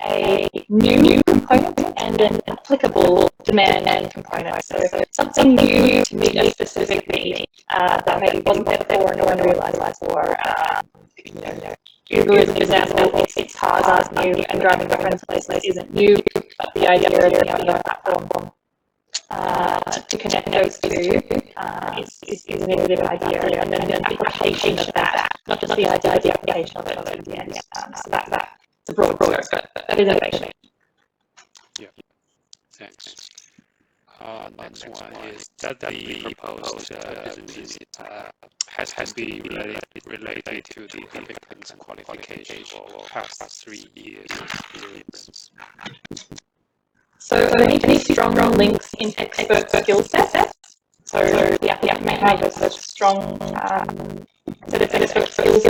a new component and an applicable demand component. So something new to meet a specific need that maybe wasn't there before and no one realised before. Uber as an example, its cars aren't new and driving to friends' places isn't new, but the idea of having a platform to connect those two is an innovative idea, and then the application of that, not just the idea, the application of it at the end. So that's a broad scope, but that is innovation. Yeah, thanks. Next one is that the proposed business has to be related to the applicant's qualification or past 3 years experience. So there need to be strong links in expert skill sets. So the applicant may have a strong set of skills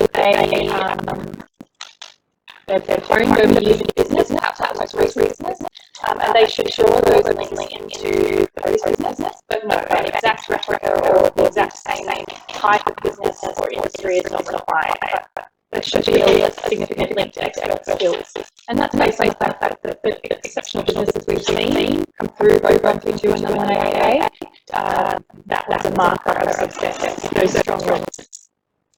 that they've honed over years in business, perhaps that most recent business, and they should show those links into those business. But no, an exact replica or the exact same type of business or industry is not required. But there should be a significant link to expert skills. And that's based on the fact that the exceptional businesses we've seen come through both 132 and 9AA, that was a marker of success, those strong links.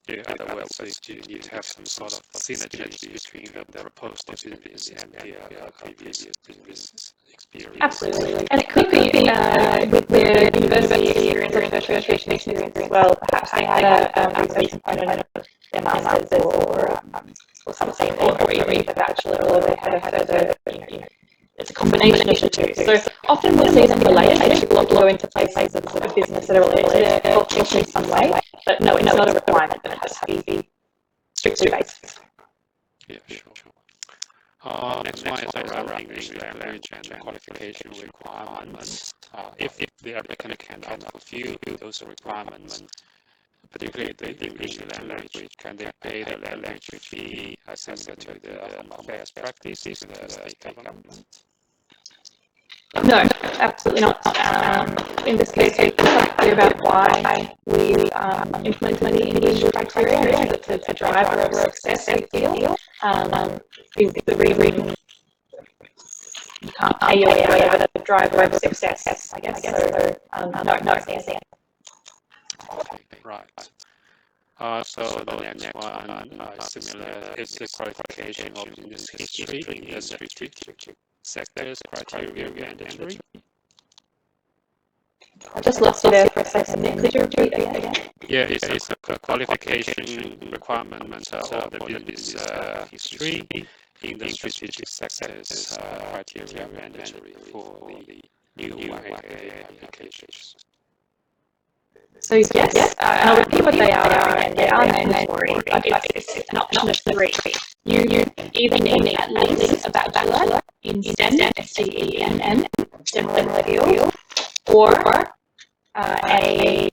Yeah, otherwise you need to have some sort of synergy between the proposed business and the previous business experience. Absolutely. And it could be with their university experience or education experience as well. Perhaps they had a research component of their masters or something, or even a bachelor, or they had it's a combination of the two. So often we'll see them related. They should go into places of business that are related to their culture in some way. But no, it's not a requirement that it has to be strictly based. Yeah, sure. Next one is around English language and qualification requirements. If the applicant cannot fulfill those requirements, particularly the English language, can they pay the language fee similar to the Home Affairs practices in the state government? No, absolutely not. In this case, we talked clear about why we implemented the English criteria and it's a driver of success, we feel. The reason you can't pay your way out of the driver of success, I guess. So, no, it's the answer. Okay, right. So the next one is similar. It's the qualification of business history in the strategic sectors criteria mandatory. I just lost you there for a second. Could you repeat again? Yeah, it's a qualification requirement of the business history in the strategic sectors criteria mandatory for the new YA applications. So yes, and I'll repeat what they are, and they are mandatory, but it's an option of 3. You either need at least a bachelor in STEM, STEM, similar field, or a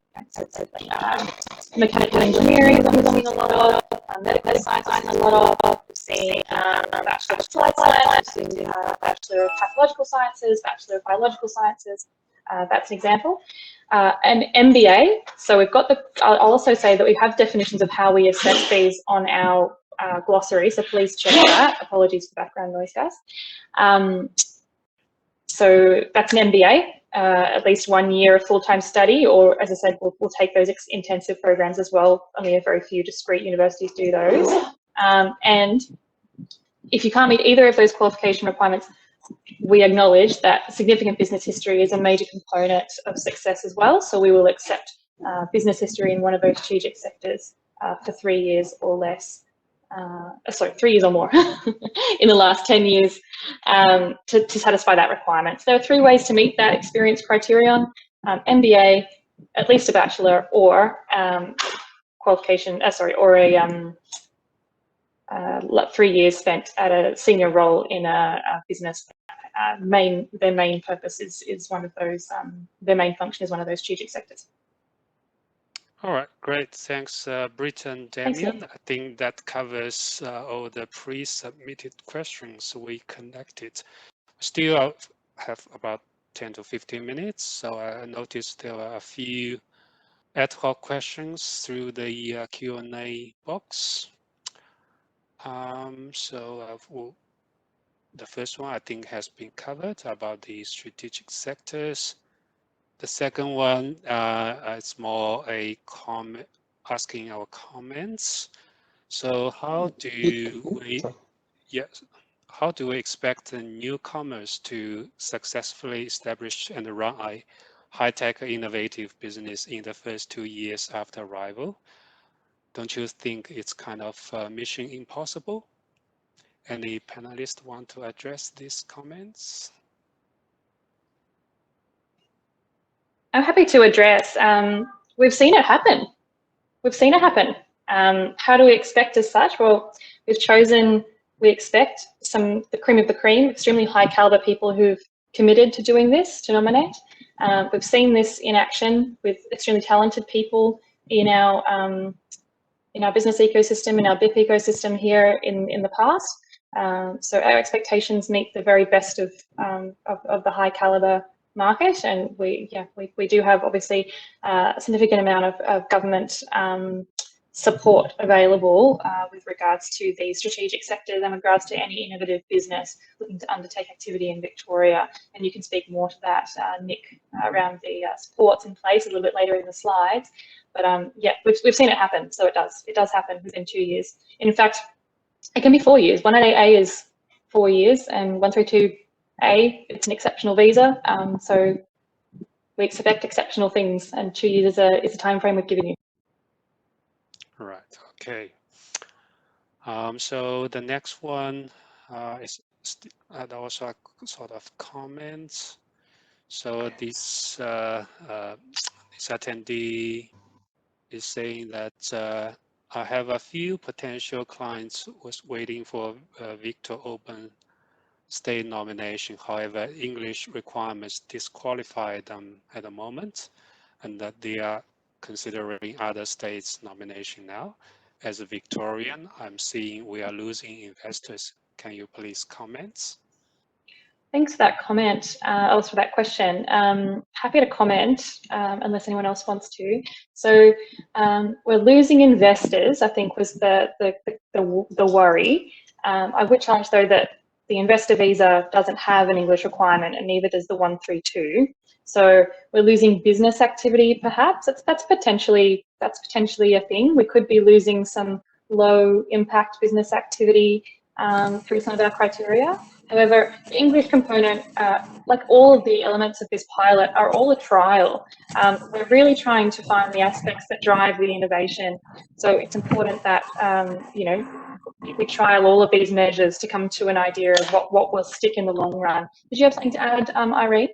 mechanical engineering is on a lot of, medical science is on a lot of, we've seen Bachelor of Applied Science, we've seen Bachelor of Pathological Sciences, Bachelor of Biological Sciences, that's an example. An MBA, so we've got I'll also say that we have definitions of how we assess these on our glossary, so please check that. Apologies for background noise, guys. So that's an MBA, at least 1 year of full-time study, or as I said, we'll take those intensive programs as well. Only a very few discrete universities do those. And if you can't meet either of those qualification requirements, we acknowledge that significant business history is a major component of success as well. So we will accept business history in one of those strategic sectors for 3 years or less. 3 years or more in the last 10 years to satisfy that requirement. So there are 3 ways to meet that experience criterion: MBA, at least a bachelor, or qualification. Or a 3 years spent at a senior role in a business. Their main purpose is one of those. Their main function is one of those strategic sectors. All right, great. Thanks, Britt and Damien. I think that covers all the pre-submitted questions we collected. Still have about 10 to 15 minutes. So I noticed there were a few ad hoc questions through the Q&A box. The first one I think has been covered about the strategic sectors. The second one is more a comment, asking our comments. So how do we expect the newcomers to successfully establish and run a high-tech innovative business in the first 2 years after arrival? Don't you think it's kind of mission impossible? Any panelists want to address these comments? I'm happy to address. We've seen it happen. We've seen it happen. How do we expect as such? Well, we expect the cream of the cream, extremely high caliber people who've committed to doing this, to nominate. We've seen this in action with extremely talented people in our business ecosystem, in our BIP ecosystem here in the past. So our expectations meet the very best of the high caliber market, and we do have obviously a significant amount of government support available with regards to these strategic sectors and with regards to any innovative business looking to undertake activity in Victoria. And you can speak more to that, Nick, around the supports in place a little bit later in the slides. But yeah, we've seen it happen, so it does happen within 2 years. In fact, it can be 4 years. 188A is 4 years, and 132A, it's an exceptional visa. So we expect exceptional things, and 2 years is a time frame we've given you. Right. Okay. So the next one is also a sort of comments. So this attendee is saying that I have a few potential clients was waiting for Victor Open state nomination. However, English requirements disqualify them at the moment, and that they are considering other states' nomination now. As a Victorian, I'm seeing we are losing investors. Can you please comment? Thanks for that comment, also for that question. Happy to comment unless anyone else wants to. So we're losing investors, I think was the worry. I would challenge though that the investor visa doesn't have an English requirement, and neither does the 132. So we're losing business activity, perhaps. That's potentially a thing. We could be losing some low impact business activity through some of our criteria. However, the English component, like all of the elements of this pilot, are all a trial. We're really trying to find the aspects that drive the innovation. So it's important that we trial all of these measures to come to an idea of what will stick in the long run. Did you have something to add, Irene?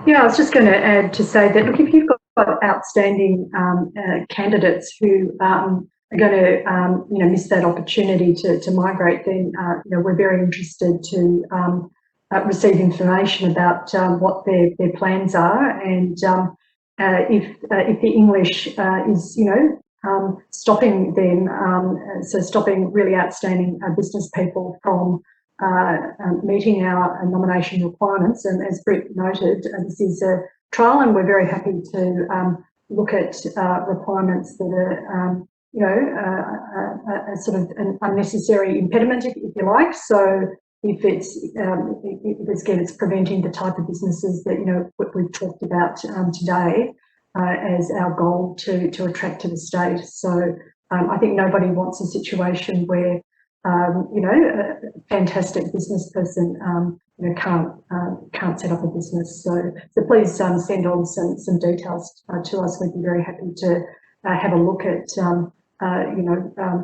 Yeah, I was just going to add to say that, look, if you've got outstanding candidates who are going to miss that opportunity to migrate, then we're very interested to receive information about what their plans are, and if the English is stopping them, so stopping really outstanding business people from meeting our nomination requirements. And as Britt noted, this is a trial, and we're very happy to look at requirements that are a sort of an unnecessary impediment, if you like. So if it's preventing the type of businesses that we've talked about today as our goal to attract to the state. So I think nobody wants a situation where a fantastic business person can't set up a business. So please send on some details to us. We'd be very happy to have a look at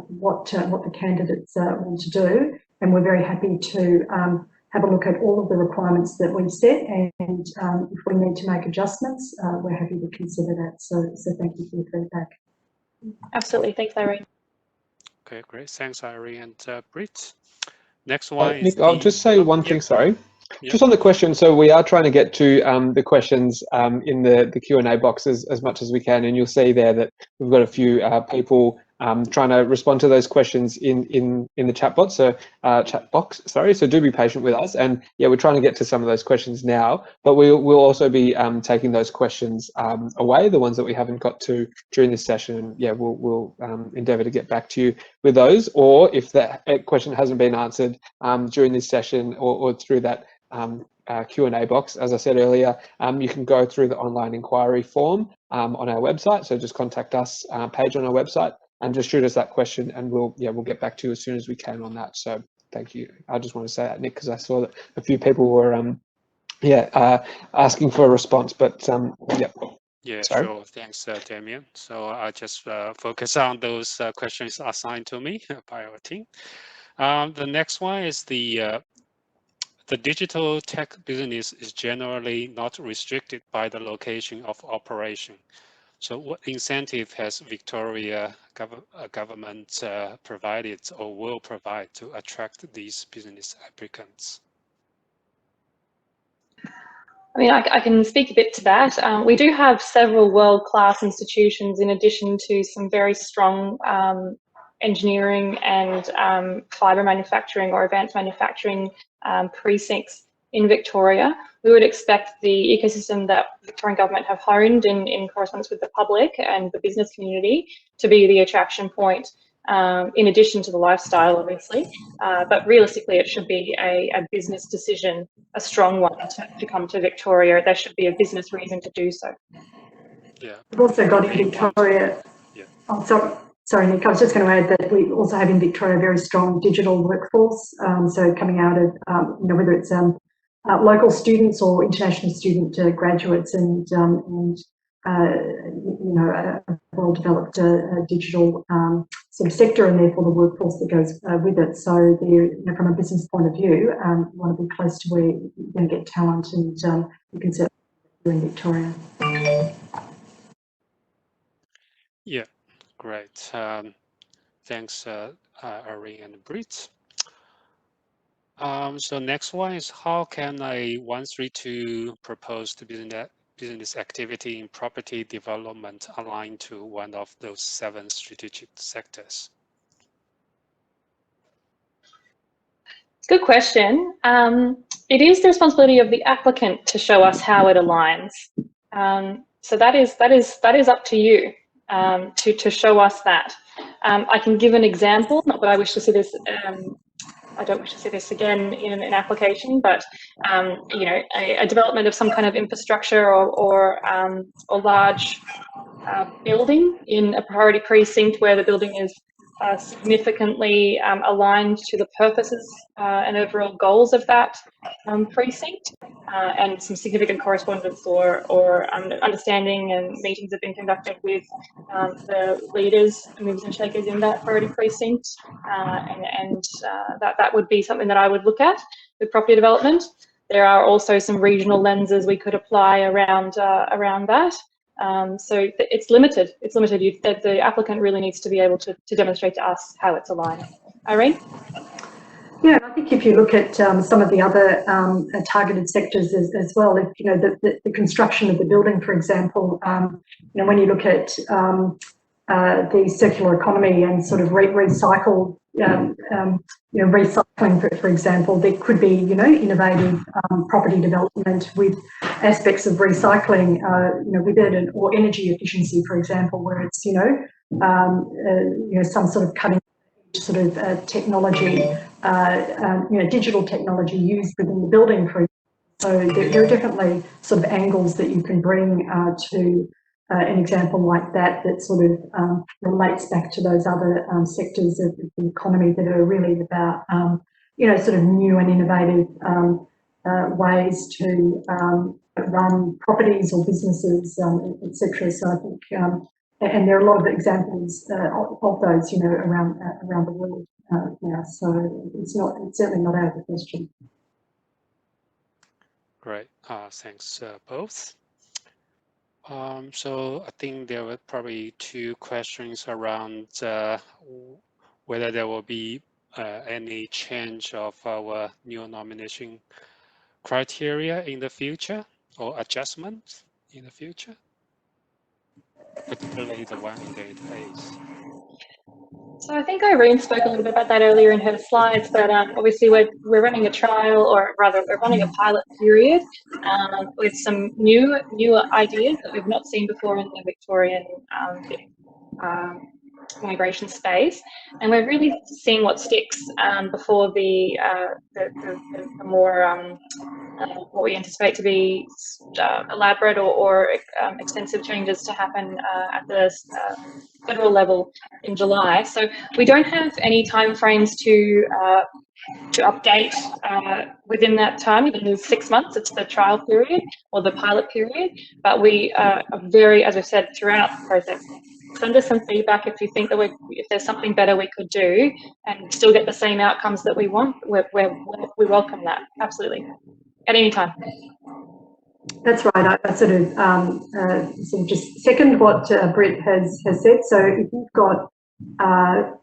what the candidates want to do, and we're very happy to have a look at all of the requirements that we set, and if we need to make adjustments, we're happy to consider that. So thank you for your feedback. Absolutely, thanks, Irene. Okay, great. Thanks, Irene and Britt. Next one is Nick, I'll just say one thing, sorry. Yep. Just on the question, so we are trying to get to the questions in the Q&A box as much as we can, and you'll see there that we've got a few people trying to respond to those questions in the chat box. So sorry. So do be patient with us. And yeah, we're trying to get to some of those questions now, but we'll also be taking those questions away, the ones that we haven't got to during this session. And yeah, we'll endeavour to get back to you with those. Or if that question hasn't been answered during this session or through that Q&A box, as I said earlier, you can go through the online inquiry form on our website. So just contact us page on our website and just shoot us that question, and we'll get back to you as soon as we can on that. So thank you. I just want to say that, Nick, because I saw that a few people were asking for a response, but yeah. Yeah, Sorry. sure. Thanks, Damien. So I'll just focus on those questions assigned to me by our team. The next one is the digital tech business is generally not restricted by the location of operation. So what incentive has Victoria government provided or will provide to attract these business applicants? I mean, I can speak a bit to that. We do have several world-class institutions in addition to some very strong engineering and fibre manufacturing or advanced manufacturing precincts in Victoria. We would expect the ecosystem that the Victorian government have honed in correspondence with the public and the business community to be the attraction point, in addition to the lifestyle, obviously. But realistically, it should be a business decision, a strong one to come to Victoria. There should be a business reason to do so. Yeah. We've also got in Victoria. Yeah. Oh, sorry, Nick. I was just going to add that we also have in Victoria a very strong digital workforce. So coming out of whether it's local students or international student graduates, and a well-developed digital sort of sector, and therefore the workforce that goes with it. So from a business point of view, you want to be close to where you're going to get talent, and you can certainly do in Victoria. Yeah, great. Thanks, Irene and Britt. So next one is, how can a 132 proposed business activity in property development align to one of those 7 strategic sectors? Good question. It is the responsibility of the applicant to show us how it aligns. So that is up to you to show us that. I can give an example, not that I wish to see this. I don't wish to see this again in an application, but a development of some kind of infrastructure or large building in a priority precinct where the building is significantly aligned to the purposes and overall goals of that precinct, and some significant correspondence or understanding and meetings have been conducted with the leaders, movers and shakers in that priority precinct, and that would be something that I would look at with property development. There are also some regional lenses we could apply around that. So it's limited. It's limited. The applicant really needs to be able to demonstrate to us how it's aligned. Irene? Yeah, I think if you look at some of the other targeted sectors as well, if the construction of the building, for example, when you look at the circular economy and sort of recycle, recycling, for example, there could be innovative property development with aspects of recycling, with it, or energy efficiency, for example, where it's some sort of cutting sort of technology, digital technology used within the building. So there are definitely sort of angles that you can bring to an example like that sort of relates back to those other sectors of the economy that are really about, sort of new and innovative ways to run properties or businesses, etc. So I think, and there are a lot of examples of those, around the world now. So it's certainly not out of the question. Great. Thanks, both. So I think there were probably 2 questions around whether there will be any change of our new nomination criteria in the future or adjustments in the future, particularly the one in the interface. So I think Irene spoke a little bit about that earlier in her slides, but obviously we're running a trial, or rather we're running a pilot period with some newer ideas that we've not seen before in the Victorian migration space, and we're really seeing what sticks before the more what we anticipate to be elaborate or extensive changes to happen at the federal level in July. So we don't have any timeframes to update within that time. Even in 6 months, it's the trial period or the pilot period. But we are very, as I said, throughout the process, send us some feedback if you think that if there's something better we could do and still get the same outcomes that we want. We welcome that, absolutely, at any time. That's right. I sort of just second what Britt has said. So if you've got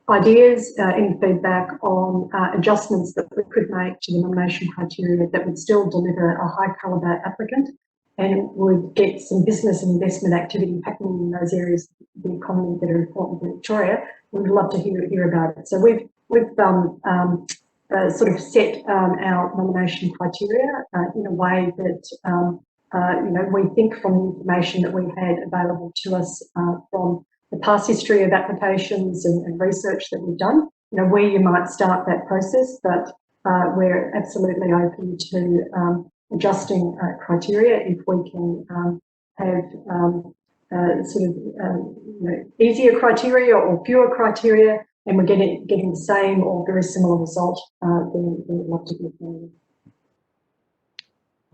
ideas, any feedback on adjustments that we could make to the nomination criteria that would still deliver a high calibre applicant and would get some business and investment activity happening in those areas of the economy that are important to Victoria, we'd love to hear about it. So we've sort of set our nomination criteria in a way that we think from the information that we've had available to us from the past history of applications and research that we've done, where you might start that process, but we're absolutely open to adjusting criteria if we can have easier criteria or fewer criteria, and we're getting the same or very similar result, then we'd love to hear from you.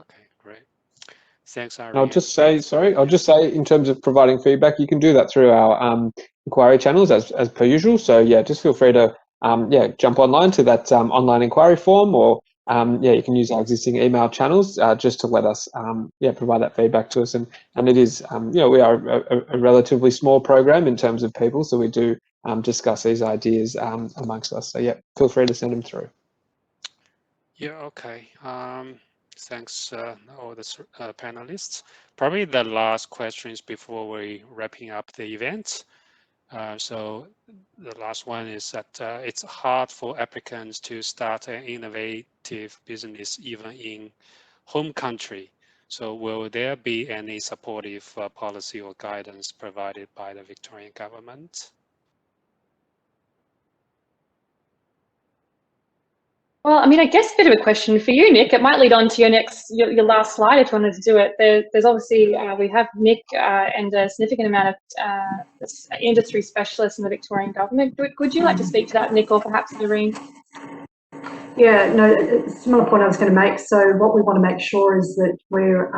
Okay, great. Thanks, Irene. I'll just say, in terms of providing feedback, you can do that through our inquiry channels as per usual. So yeah, just feel free to jump online to that online inquiry form, or you can use our existing email channels just to let us provide that feedback to us. And it is we are a relatively small program in terms of people, so we do discuss these ideas amongst us. So yeah, feel free to send them through. Yeah, okay. Thanks, all the panelists. Probably the last questions before we wrapping up the event. So the last one is that it's hard for applicants to start an innovative business even in home country. So will there be any supportive policy or guidance provided by the Victorian government? Well, I mean, I guess a bit of a question for you, Nick. It might lead on to your last slide if you wanted to do it. There's obviously, we have Nick and a significant amount of industry specialists in the Victorian government. Would you like to speak to that, Nick, or perhaps Irene? Yeah, no, similar point I was going to make. So what we want to make sure is that we're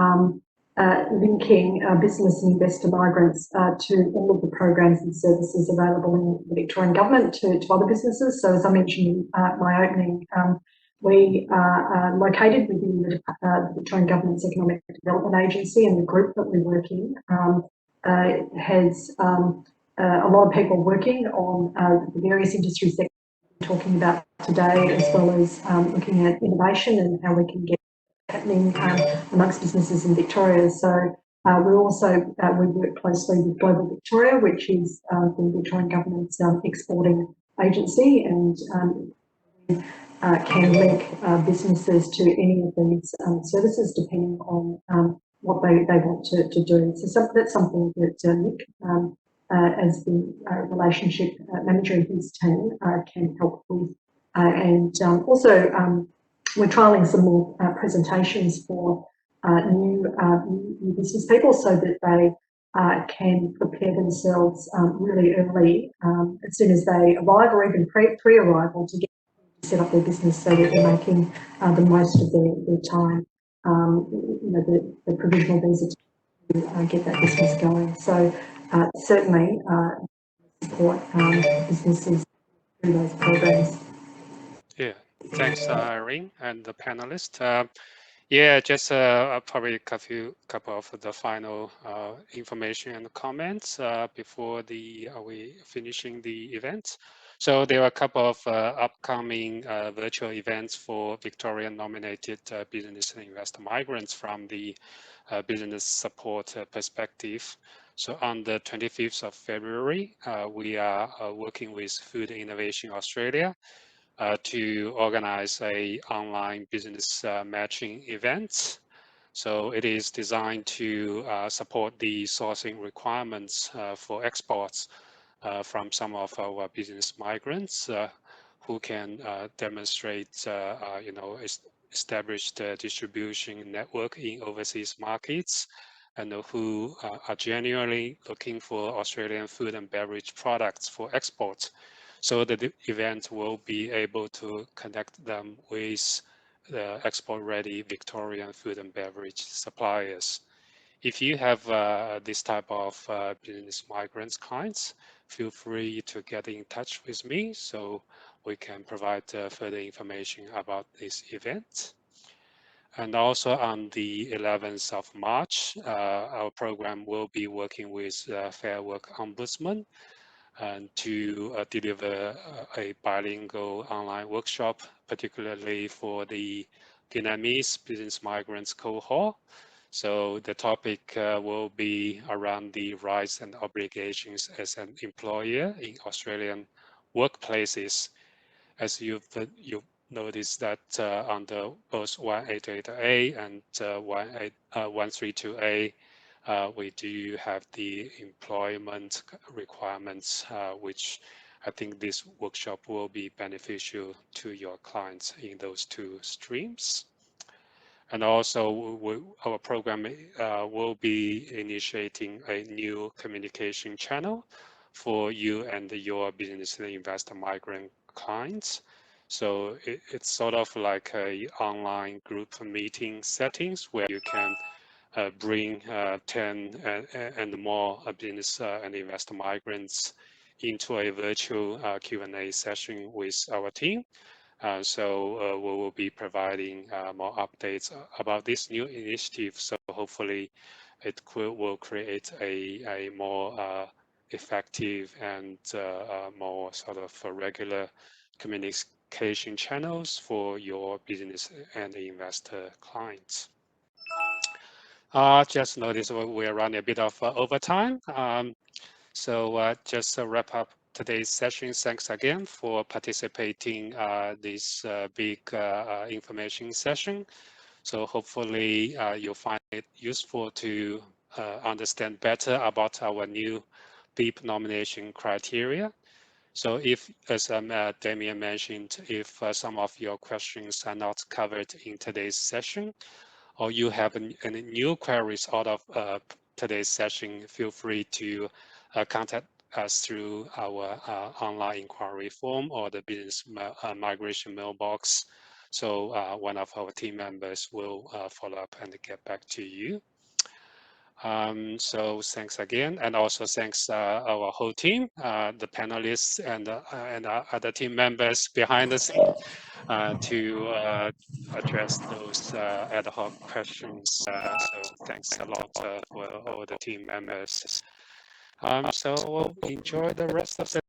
linking business and investor migrants to all of the programs and services available in the Victorian government to other businesses. So as I mentioned in my opening, we are located within the Victorian government's Economic Development Agency, and the group that we work in has a lot of people working on the various industry sectors we're talking about today, as well as looking at innovation and how we can get happening amongst businesses in Victoria. So we also we work closely with Global Victoria, which is the Victorian government's exporting agency, and can link businesses to any of these services depending on what they want to do. So that's something that Nick, as the relationship manager of his team, can help with. And also we're trialling some more presentations for new business people so that they can prepare themselves really early, as soon as they arrive, or even pre-arrival, to get set up their business so that they're making the most of their time, the provisional visa to get that business going. So certainly support businesses through those programs. Yeah, thanks, Irene and the panelists. Yeah, just probably a couple of the final information and comments before we finishing the event. So there are a couple of upcoming virtual events for Victorian nominated business and investor migrants from the business support perspective. So on the 25th of February, we are working with Food Innovation Australia to organize a online business matching event. So it is designed to support the sourcing requirements for exports from some of our business migrants who can demonstrate, establish the distribution network in overseas markets and who are genuinely looking for Australian food and beverage products for export. So the event will be able to connect them with the export-ready Victorian food and beverage suppliers. If you have this type of business migrants clients, feel free to get in touch with me so we can provide further information about this event. And also on the 11th of March, our program will be working with Fair Work Ombudsman and to deliver a bilingual online workshop, particularly for the Vietnamese business migrants cohort. So the topic will be around the rights and obligations as an employer in Australian workplaces. As you've noticed that under both 188A and 132A, we do have the employment requirements, which I think this workshop will be beneficial to your clients in those two streams. And also, our program will be initiating a new communication channel for you and your business investor migrant clients. So it's sort of like a online group meeting settings where you can bring 10 and more business and investor migrants into a virtual Q&A session with our team. So we will be providing more updates about this new initiative. So hopefully it will create a more effective and more sort of regular communication channels for your business and investor clients. Just noticed we're running a bit of overtime. So just to wrap up today's session, thanks again for participating this big information session. So hopefully you'll find it useful to understand better about our new BIP nomination criteria. So if, as Damien mentioned, if some of your questions are not covered in today's session, or you have any new queries out of today's session, feel free to contact us through our online inquiry form or the business migration mailbox. So one of our team members will follow up and get back to you. So thanks again, and also thanks our whole team, the panelists and other team members behind the scenes to address those ad hoc questions. So thanks a lot for all the team members. So we'll enjoy the rest of the